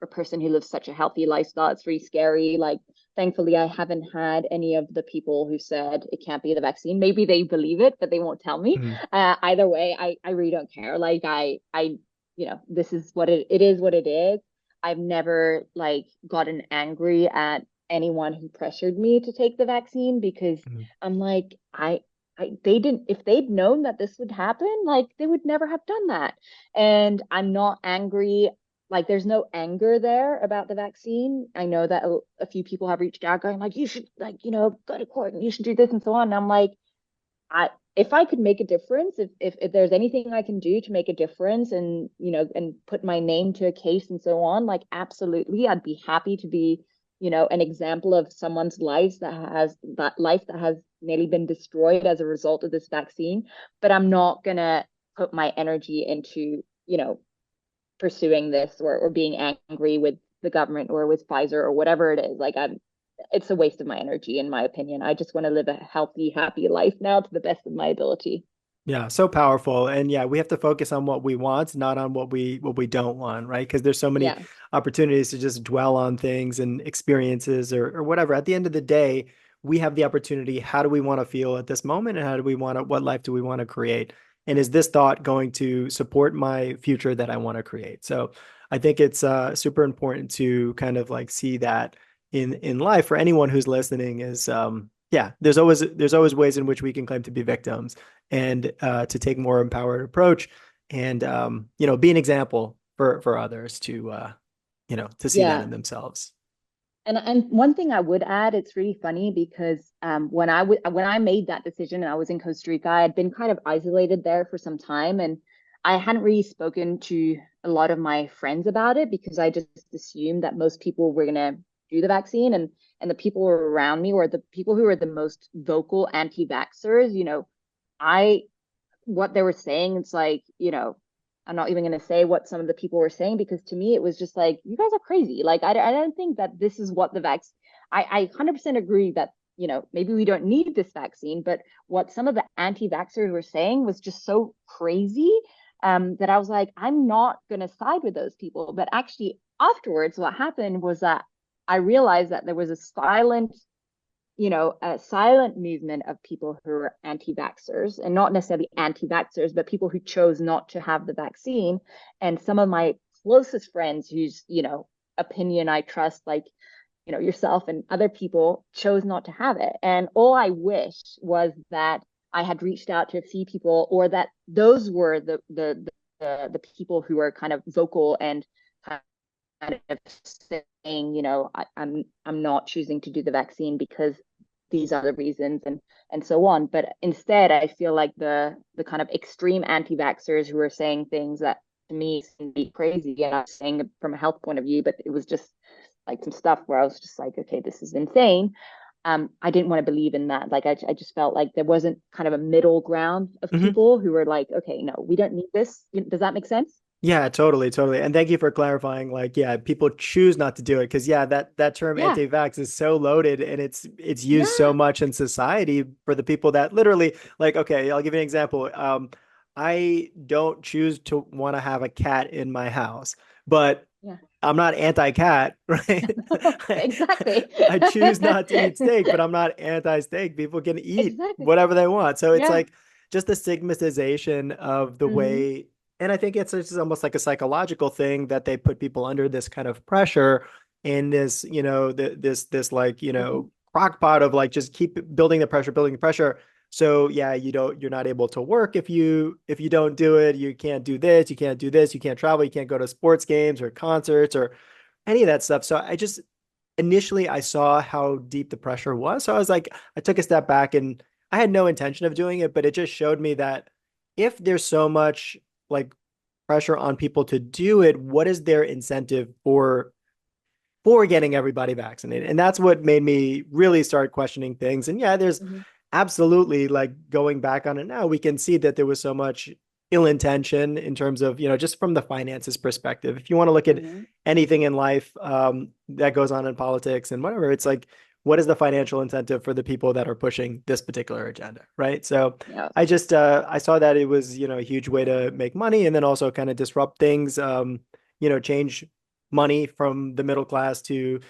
a person who lives such a healthy lifestyle. It's really scary. Like, thankfully, I haven't had any of the people who said it can't be the vaccine. Maybe they believe it, but they won't tell me. Mhm. Either way, I really don't care. Like, this is it is what it is. I've never like gotten angry at anyone who pressured me to take the vaccine because Mhm. I'm like, they didn't, if they'd known that this would happen, like they would never have done that. And I'm not angry. Like there's no anger there about the vaccine. I know that a few people have reached out going like, you should like, go to court and you should do this and so on. And I'm like, if I could make a difference, if there's anything I can do to make a difference and and put my name to a case and so on, like absolutely, I'd be happy to be, an example of someone's life that has nearly been destroyed as a result of this vaccine. But I'm not gonna put my energy into, pursuing this or being angry with the government or with Pfizer or whatever it is. Like it's a waste of my energy, in my opinion. I just want to live a healthy, happy life now to the best of my ability. Yeah, so powerful. And yeah, we have to focus on what we want, not on what we don't want, right? Because there's so many Yeah. opportunities to just dwell on things and experiences or whatever. At the end of the day, we have the opportunity. How do we want to feel at this moment? And how do we want to, what life do we want to create? And is this thought going to support my future that I want to create? So I think it's super important to kind of like see that in life for anyone who's listening is Yeah, there's always ways in which we can claim to be victims and to take more empowered approach and be an example for others to see that in Yeah. themselves. And one thing I would add, it's really funny because when I made that decision and I was in Costa Rica, I had been kind of isolated there for some time, and I hadn't really spoken to a lot of my friends about it because I just assumed that most people were gonna do the vaccine, and the people who were around me were the people who were the most vocal anti-vaxxers. I what they were saying, it's like, I'm not even going to say what some of the people were saying because to me, it was just like, you guys are crazy. Like, I don't think that this is what the vaccine, I 100% agree that, maybe we don't need this vaccine, but what some of the anti vaxxers were saying was just so crazy that I was like, I'm not going to side with those people. But actually, afterwards, what happened was that I realized that there was a silent movement of people who are anti-vaxxers and not necessarily anti-vaxxers, but people who chose not to have the vaccine. And some of my closest friends whose, opinion I trust, like, yourself and other people chose not to have it. And all I wish was that I had reached out to a few people or that those were the people who are kind of vocal and kind of saying, I'm not choosing to do the vaccine because these are the reasons and so on. But instead, I feel like the kind of extreme anti-vaxxers who are saying things that to me seem to be crazy, and I'm saying it from a health point of view, but it was just like some stuff where I was just like, okay, this is insane. I didn't want to believe in that. Like I just felt like there wasn't kind of a middle ground of Mhm. people who were like, okay, no, we don't need this. Does that make sense? Yeah, totally, totally. And thank you for clarifying. Like, yeah, people choose not to do it because yeah, that term Yeah. anti-vax is so loaded and it's used so Yeah. much in society for the people that literally like, okay, I'll give you an example. I don't choose to want to have a cat in my house, but Yeah. I'm not anti-cat, right? I, Exactly. I choose not to eat steak, but I'm not anti-steak. People can eat Exactly. whatever they want. So it's Yeah. like just the stigmatization of the Hmm. way, and I think it's just almost like a psychological thing that they put people under this kind of pressure in this, this like, Hmm. crock pot of like just keep building the pressure. So yeah, you're not able to work if you don't do it. You can't do this, you can't do this, you can't travel, you can't go to sports games or concerts or any of that stuff. So I just initially I saw how deep the pressure was. So I was like, I took a step back and I had no intention of doing it, but it just showed me that if there's so much like pressure on people to do it, what is their incentive for getting everybody vaccinated? And that's what made me really start questioning things. And yeah, there's Hmm. absolutely like going back on it now, we can see that there was so much ill intention in terms of, just from the finances perspective. If you want to look at Hmm. anything in life that goes on in politics and whatever, it's like, what is the financial incentive for the people that are pushing this particular agenda, right? So Yeah. I saw that it was, a huge way to make money and then also kind of disrupt things, change money from the middle class to,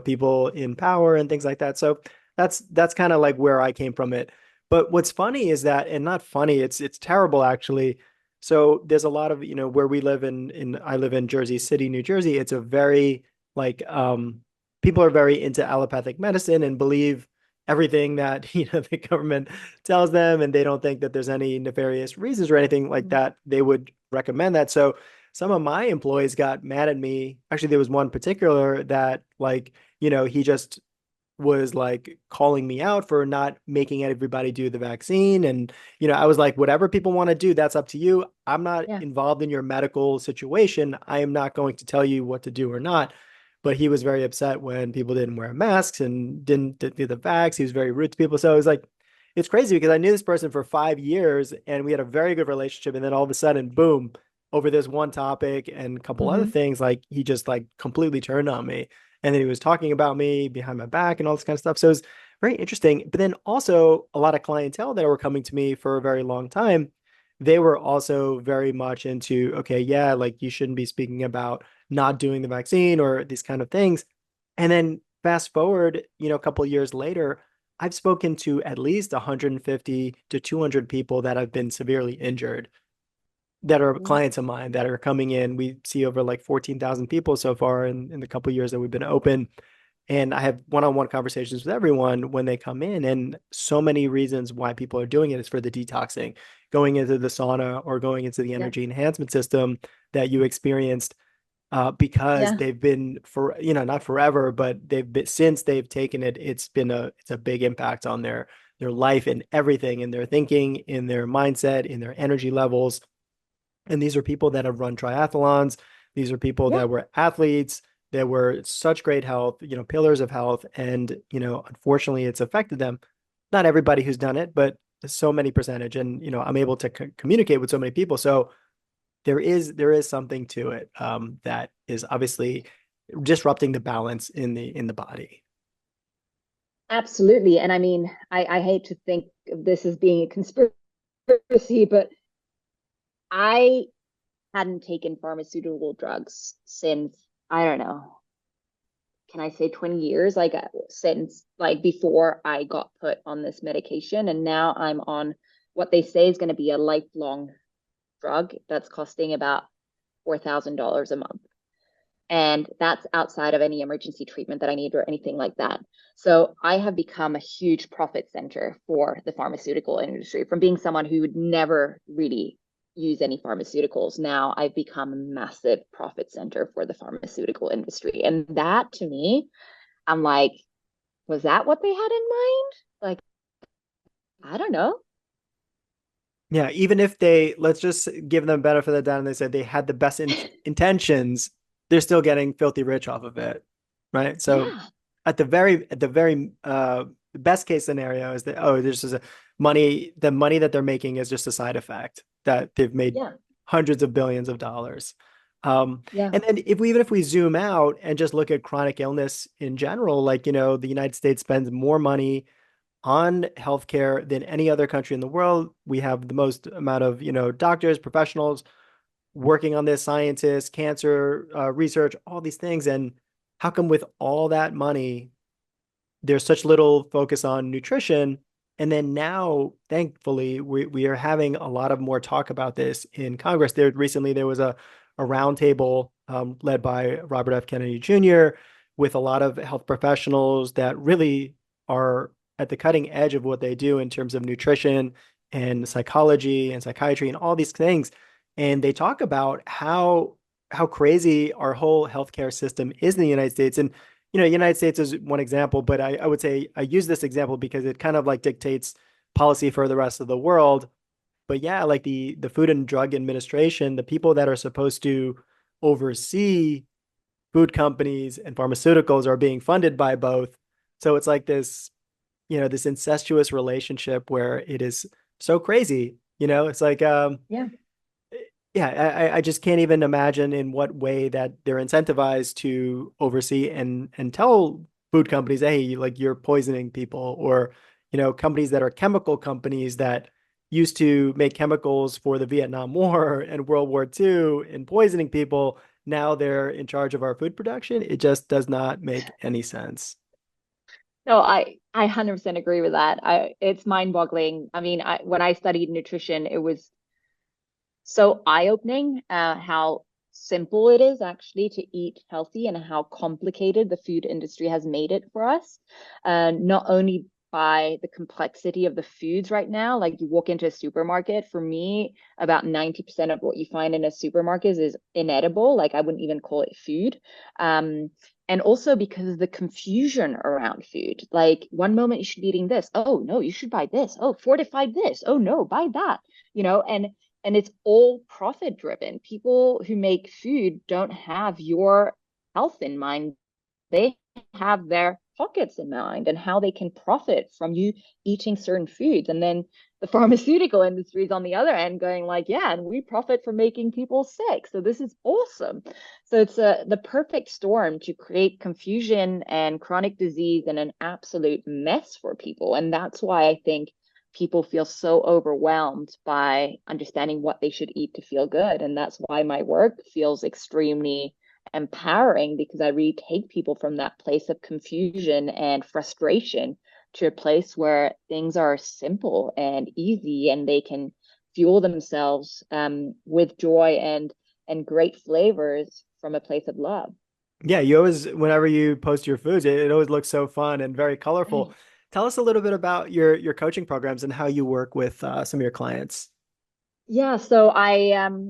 people in power and things like that. So that's kind of like where I came from it. But what's funny is that, and not funny, it's terrible actually. So there's a lot of, where we live in I live in Jersey City, New Jersey. It's a very like people are very into allopathic medicine and believe everything that, the government tells them, and they don't think that there's any nefarious reasons or anything like Hmm. that. They would recommend that. So some of my employees got mad at me. Actually, there was one particular that like, he just was like calling me out for not making everybody do the vaccine. And, I was like, whatever people want to do, that's up to you. I'm not Yeah. involved in your medical situation. I am not going to tell you what to do or not. But he was very upset when people didn't wear masks and didn't do the vax. He was very rude to people. So it was like, it's crazy because I knew this person for 5 years and we had a very good relationship. And then all of a sudden, boom, over this one topic and a couple other Hmm. things, like he just like completely turned on me. And then he was talking about me behind my back and all this kind of stuff. So it was very interesting. But then also a lot of clientele that were coming to me for a very long time, they were also very much into, okay, yeah, like you shouldn't be speaking about not doing the vaccine or these kind of things. And then fast forward, a couple of years later, I've spoken to at least 150 to 200 people that have been severely injured that are Hmm. clients of mine that are coming in. We see over like 14,000 people so far in the couple of years that we've been open. And I have one-on-one conversations with everyone when they come in, and so many reasons why people are doing it is for the detoxing, going into the sauna or going into the Yeah. energy enhancement system that you experienced, because Yeah. they've been for, not forever, but they've been since they've taken it, it's a big impact on their life and everything, in their thinking, in their mindset, in their energy levels. And these are people that have run triathlons. These are people Yeah. that were athletes, that were such great health, pillars of health. And, unfortunately, it's affected them. Not everybody who's done it, but so many percentage. And, I'm able to communicate with so many people. So there is something to it, that is obviously disrupting the balance in the body. Absolutely. And I mean, I hate to think of this as being a conspiracy, but I hadn't taken pharmaceutical drugs since, I don't know, can I say 20 years? Like since like before I got put on this medication. And now I'm on what they say is going to be a lifelong drug that's costing about $4,000 a month. And that's outside of any emergency treatment that I need or anything like that. So I have become a huge profit center for the pharmaceutical industry. From being someone who would never really use any pharmaceuticals, now I've become a massive profit center for the pharmaceutical industry. And that to me, I'm like, was that what they had in mind? Like, I don't know. Yeah, even if let's just give them benefit of the doubt and they said they had the best intentions, they're still getting filthy rich off of it, right? So Yeah. at the very best case scenario is that, oh, there's just the money that they're making is just a side effect, that they've made Yeah. hundreds of billions of dollars. Yeah. And then even if we zoom out and just look at chronic illness in general, like, the United States spends more money on healthcare than any other country in the world. We have the most amount of, doctors, professionals working on this, scientists, cancer research, all these things. And how come with all that money, there's such little focus on nutrition? And then now, thankfully, we are having a lot of more talk about this in Congress. There was a roundtable, led by Robert F. Kennedy Jr., with a lot of health professionals that really are at the cutting edge of what they do in terms of nutrition and psychology and psychiatry and all these things. And they talk about how crazy our whole healthcare system is in the United States. And United States is one example, but I would say I use this example because it kind of like dictates policy for the rest of the world. But yeah, like the Food and Drug Administration, the people that are supposed to oversee food companies and pharmaceuticals are being funded by both. So it's like this incestuous relationship where it is so crazy. It's like, Yeah. yeah, I just can't even imagine in what way that they're incentivized to oversee and tell food companies, hey, like you're poisoning people, or companies that are chemical companies that used to make chemicals for the Vietnam War and World War II and poisoning people. Now they're in charge of our food production. It just does not make any sense. No, I 100% agree with that. It's mind-boggling. I mean, when I studied nutrition, it was so eye-opening, how simple it is actually to eat healthy and how complicated the food industry has made it for us. Not only by the complexity of the foods right now, like you walk into a supermarket, for me, about 90% of what you find in a supermarket is inedible. Like I wouldn't even call it food. And also because of the confusion around food. Like one moment you should be eating this. Oh, no, you should buy this. Oh, fortify this. Oh, no, buy that. And it's all profit driven. People who make food don't have your health in mind. They have their pockets in mind and how they can profit from you eating certain foods. And then the pharmaceutical industry is on the other end going like, yeah, and we profit from making people sick. So this is awesome. So it's the perfect storm to create confusion and chronic disease and an absolute mess for people. And that's why I think people feel so overwhelmed by understanding what they should eat to feel good. And that's why my work feels extremely empowering because I really take people from that place of confusion and frustration to a place where things are simple and easy and they can fuel themselves with joy and great flavors from a place of love. Yeah, you always, whenever you post your foods, it always looks so fun and very colorful. Tell us a little bit about your coaching programs and how you work with some of your clients. Yeah, so I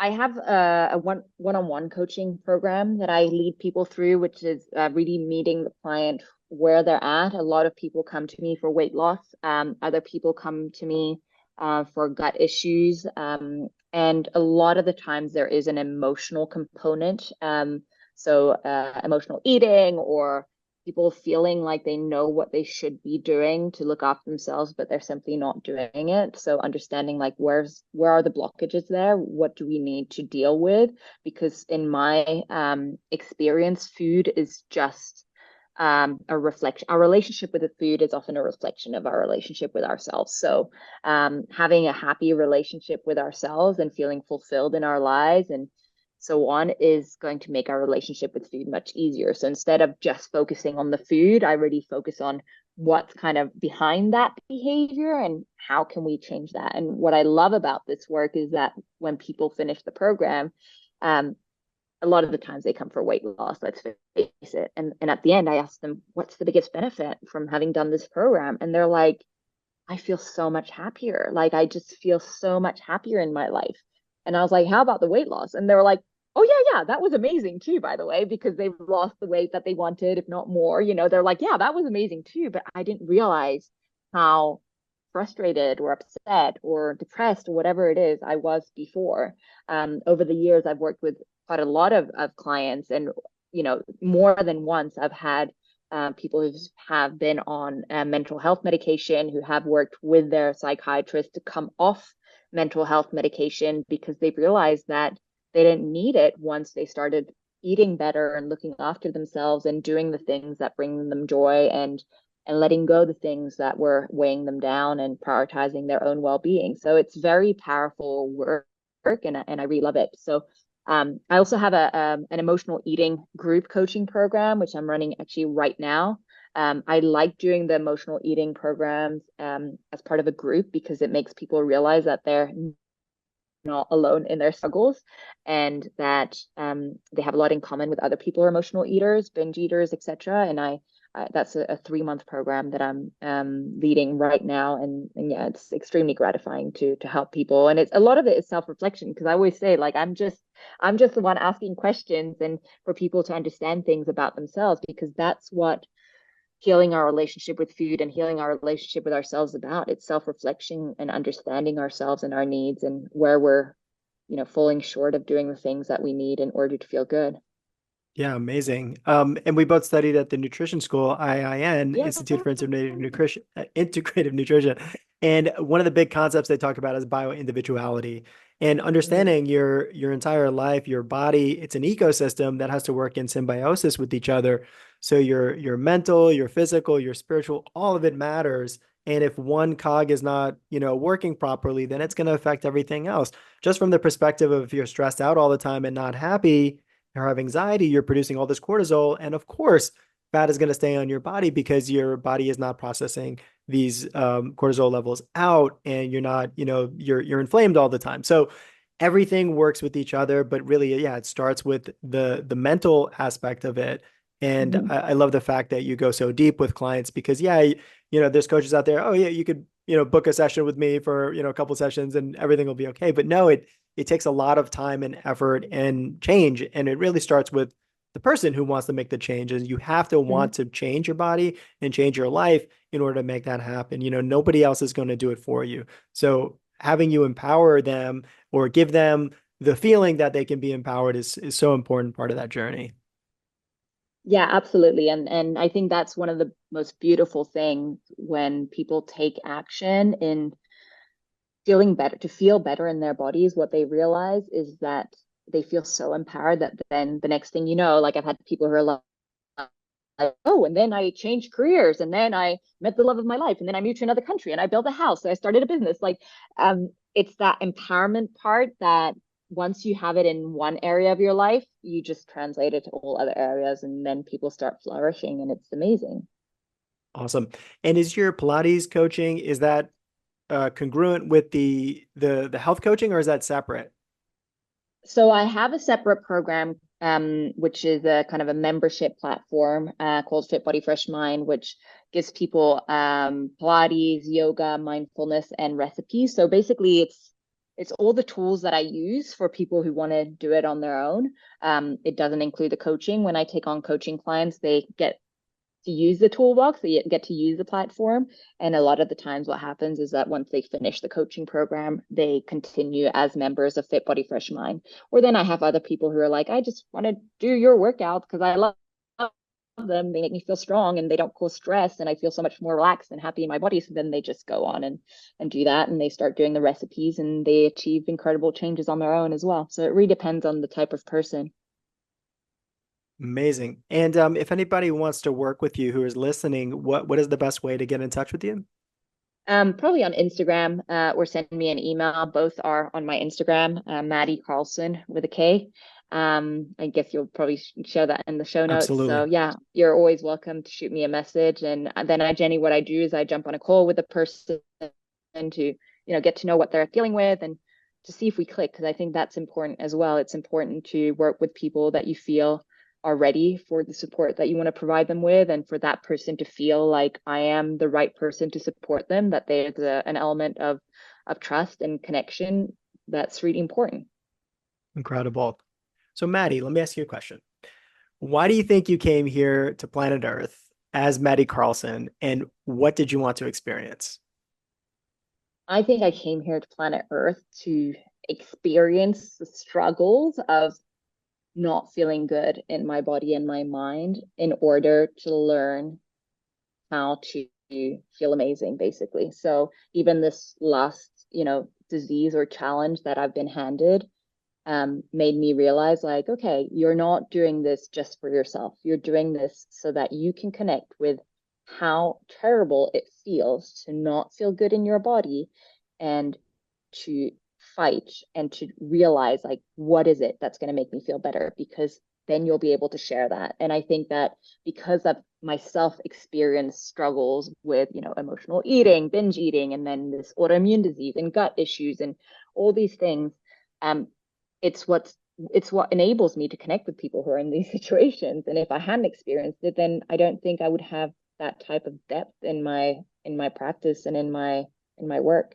have a one-on-one coaching program that I lead people through, which is really meeting the client where they're at. A lot of people come to me for weight loss. Other people come to me for gut issues. And a lot of the times there is an emotional component. So emotional eating or people feeling like they know what they should be doing to look after themselves, but they're simply not doing it. So understanding like where are the blockages there? What do we need to deal with? Because in my experience, food is just a reflection. Our relationship with the food is often a reflection of our relationship with ourselves. So having a happy relationship with ourselves and feeling fulfilled in our lives and so on is going to make our relationship with food much easier. So instead of just focusing on the food, I really focus on what's kind of behind that behavior and how can we change that. And what I love about this work is that when people finish the program, um, a lot of the times they come for weight loss, let's face it. And at the end, I ask them, what's the biggest benefit from having done this program? And they're like, I feel so much happier. Like, I just feel so much happier in my life. And I was like, how about the weight loss? And they were like, oh, yeah, yeah, that was amazing too, by the way, because they've lost the weight that they wanted, if not more. They're like, yeah, that was amazing too. But I didn't realize how frustrated or upset or depressed or whatever it is I was before. Over the years, I've worked with quite a lot of clients, and more than once I've had people who have been on mental health medication, who have worked with their psychiatrist to come off mental health medication because they realized that they didn't need it once they started eating better and looking after themselves and doing the things that bring them joy and letting go the things that were weighing them down and prioritizing their own well-being. So it's very powerful work, and I really love it. So I also have an emotional eating group coaching program, which I'm running actually right now. I like doing the emotional eating programs as part of a group because it makes people realize that they're not alone in their struggles and that they have a lot in common with other people who are emotional eaters, binge eaters, etc. And that's a 3-month program that I'm leading right now, and yeah, it's extremely gratifying to help people. And it's a lot of it is self-reflection because I always say like I'm just the one asking questions and for people to understand things about themselves because that's what healing our relationship with food and healing our relationship with ourselves about. It's self-reflection and understanding ourselves and our needs and where we're falling short of doing the things that we need in order to feel good. Yeah, amazing. And we both studied at the nutrition school, IIN, Yeah. Institute for Integrative Nutrition. And one of the big concepts they talk about is bioindividuality and Mm-hmm. understanding your entire life, your body, it's an ecosystem that has to work in symbiosis with each other. So your mental, your physical, your spiritual, all of it matters. And if one cog is not, working properly, then it's going to affect everything else. Just from the perspective of if you're stressed out all the time and not happy, or have anxiety, you're producing all this cortisol. And of course, fat is going to stay on your body because your body is not processing these cortisol levels out and you're not, you're inflamed all the time. So everything works with each other, but really, yeah, it starts with the mental aspect of it. And Mm-hmm. I love the fact that you go so deep with clients because, yeah, there's coaches out there. Oh, yeah, you could, book a session with me for, a couple sessions and everything will be okay. But no, it takes a lot of time and effort and change. And it really starts with the person who wants to make the changes. You have to Mm-hmm. want to change your body and change your life in order to make that happen. Nobody else is going to do it for you. So having you empower them or give them the feeling that they can be empowered is so important part of that journey. Yeah, absolutely. And I think that's one of the most beautiful things when people take action in feeling better, to feel better in their bodies. What they realize is that they feel so empowered that then the next thing you know, like I've had people who are like, oh, and then I changed careers, and then I met the love of my life, and then I moved to another country, and I built a house, so I started a business. Like, it's that empowerment part that once you have it in one area of your life, you just translate it to all other areas, and then people start flourishing, and it's amazing. Awesome. And is your Pilates coaching, is that congruent with the health coaching or is that separate? So I have a separate program which is a kind of a membership platform called Fit Body Fresh Mind, which gives people Pilates, yoga, mindfulness, and recipes. So basically, it's all the tools that I use for people who want to do it on their own. It doesn't include the coaching. When I take on coaching clients, they get to use the toolbox, they get to use the platform. And a lot of the times, what happens is that once they finish the coaching program, they continue as members of Fit Body Fresh Mind. Or then I have other people who are like, I just want to do your workout because I love them. They make me feel strong and they don't cause stress. And I feel so much more relaxed and happy in my body. So then they just go on and do that. And they start doing the recipes and they achieve incredible changes on their own as well. So it really depends on the type of person. Amazing. And if anybody wants to work with you who is listening, what is the best way to get in touch with you? Probably on Instagram, or send me an email. Both are on my Instagram, Maddy Karlsson with a K. I guess you'll probably share that in the show notes. So Absolutely. yeah, you're always welcome to shoot me a message. And then Jenny, what I do is I jump on a call with the person to, get to know what they're dealing with and to see if we click, because I think that's important as well. It's important to work with people that you feel are ready for the support that you want to provide them with, and for that person to feel like I am the right person to support them, that there's an element of trust and connection that's really important. Incredible. So, Maddie, let me ask you a question. Why do you think you came here to planet Earth as Maddy Karlsson, and what did you want to experience? I think I came here to planet Earth to experience the struggles of not feeling good in my body and my mind in order to learn how to feel amazing, basically. So even this last, disease or challenge that I've been handed, made me realize, like, okay, you're not doing this just for yourself. You're doing this so that you can connect with how terrible it feels to not feel good in your body, and to fight and to realize, like, what is it that's going to make me feel better, because then you'll be able to share that. And I think that because of myself experienced struggles with, emotional eating, binge eating, and then this autoimmune disease and gut issues and all these things, um, it's what enables me to connect with people who are in these situations. And if I hadn't experienced it, then I don't think I would have that type of depth in my practice and in my work.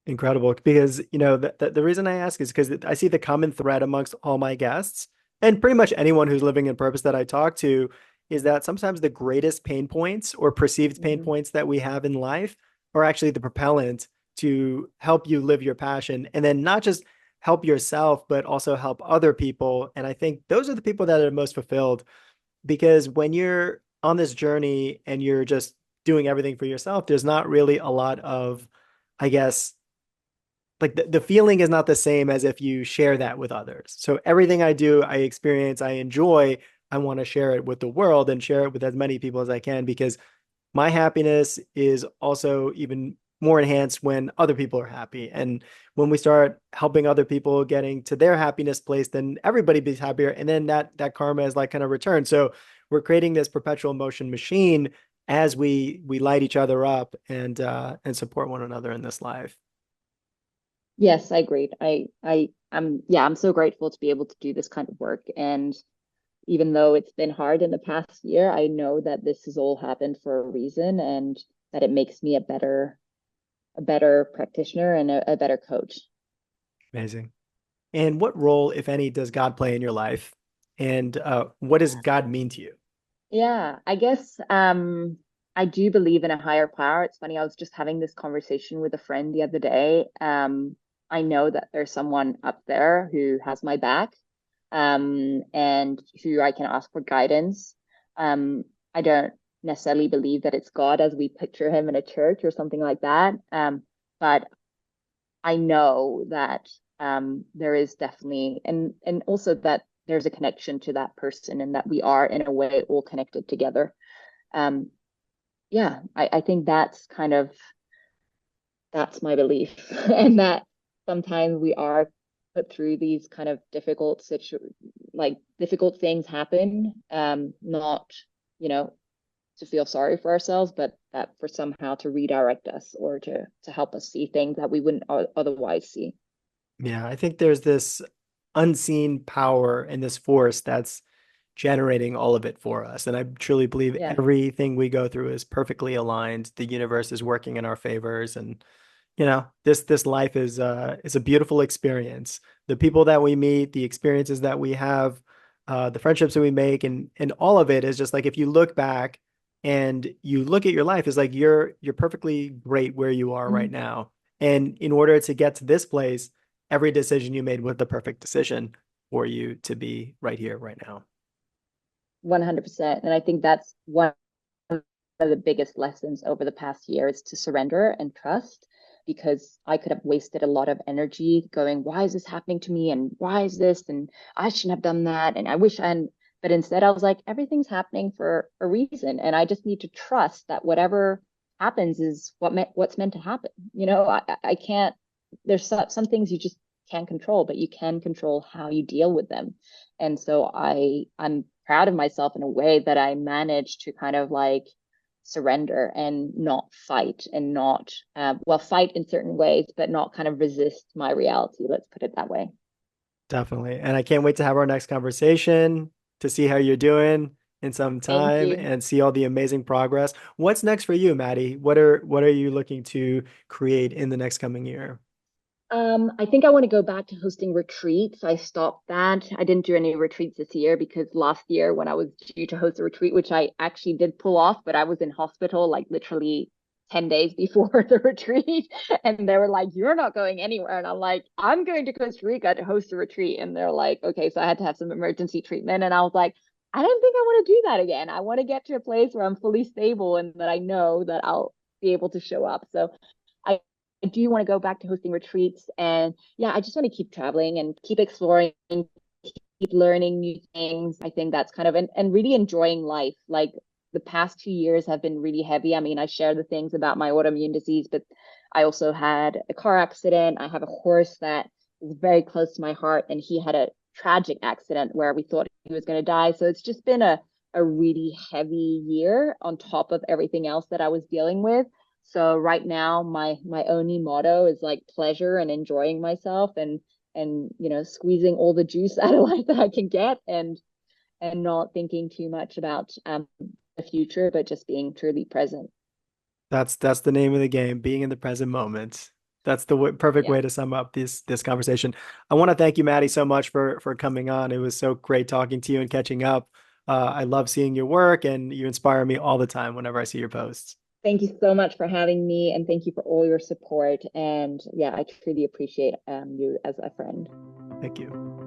Incredible. Because, the reason I ask is because I see the common thread amongst all my guests and pretty much anyone who's living in purpose that I talk to is that sometimes the greatest pain points or perceived pain Mm-hmm. points that we have in life are actually the propellant to help you live your passion. And then not just help yourself, but also help other people. And I think those are the people that are most fulfilled because when you're on this journey and you're just doing everything for yourself, there's not really a lot of, I guess, like the feeling is not the same as if you share that with others. So everything I do, I experience, I enjoy, I want to share it with the world and share it with as many people as I can because my happiness is also even more enhanced when other people are happy. And when we start helping other people getting to their happiness place, then everybody be happier. And then that karma is like kind of returned. So we're creating this perpetual motion machine as we light each other up and support one another in this life. Yes, I agree. I'm so grateful to be able to do this kind of work. And even though it's been hard in the past year, I know that this has all happened for a reason, and that it makes me a better practitioner and a better coach. Amazing. And what role, if any, does God play in your life? And what does God mean to you? Yeah, I guess I do believe in a higher power. It's funny, I was just having this conversation with a friend the other day. I know that there's someone up there who has my back, and who I can ask for guidance. I don't necessarily believe that it's God as we picture him in a church or something like that. But I know that there is definitely, and also that there's a connection to that person, and that we are in a way all connected together. Um, yeah, I think that's my belief, and that sometimes we are put through these kind of difficult things happen, not, you know, to feel sorry for ourselves, but that for somehow to redirect us, or to help us see things that we wouldn't otherwise see. Yeah, I think there's this. unseen power and this force that's generating all of it for us. And I truly believe Yeah. everything we go through is perfectly aligned. The universe is working in our favors, and this life is a beautiful experience. The people that we meet, the experiences that we have, the friendships that we make, and all of it is just like, if you look back and you look at your life, it's like you're perfectly great where you are right Mhm. now. And in order to get to this place, every decision you made was the perfect decision for you to be right here, right now. 100%. And I think that's one of the biggest lessons over the past year is to surrender and trust, because I could have wasted a lot of energy going, why is this happening to me? And why is this? And I shouldn't have done that. And I wish I hadn't. But instead, I was like, everything's happening for a reason. And I just need to trust that whatever happens is what's meant to happen. I can't, there's some things you just can't control, but you can control how you deal with them. And so I'm proud of myself in a way that I managed to kind of like surrender and not fight and not well, fight in certain ways, but not kind of resist my reality. Let's put it that way. Definitely. And I can't wait to have our next conversation, to see how you're doing in some Thank time you. and see all the amazing progress. What's next for you, Maddie? What are you looking to create in the next coming year? I think I want to go back to hosting retreats. I stopped that. I didn't do any retreats this year because last year when I was due to host a retreat, which I actually did pull off, but I was in hospital like literally 10 days before the retreat. And they were like, you're not going anywhere. And I'm like, I'm going to Costa Rica to host a retreat. And they're like, okay, so I had to have some emergency treatment. And I was like, I don't think I want to do that again. I want to get to a place where I'm fully stable and that I know that I'll be able to show up. So I I do want to go back to hosting retreats. And yeah, I just want to keep traveling and keep exploring, keep learning new things. I think that's kind of, and really enjoying life. Like the past 2 years have been really heavy. I mean, I share the things about my autoimmune disease, but I also had a car accident. I have a horse that is very close to my heart, and he had a tragic accident where we thought he was going to die. So it's just been a really heavy year on top of everything else that I was dealing with. So right now, my only motto is like pleasure and enjoying myself, and squeezing all the juice out of life that I can get, and not thinking too much about the future, but just being truly present. That's the name of the game, being in the present moment. That's the perfect Yeah. way to sum up this conversation. I want to thank you, Maddie, so much for coming on. It was so great talking to you and catching up. I love seeing your work, and you inspire me all the time whenever I see your posts. Thank you so much for having me, and thank you for all your support. And yeah, I truly appreciate you as a friend. Thank you.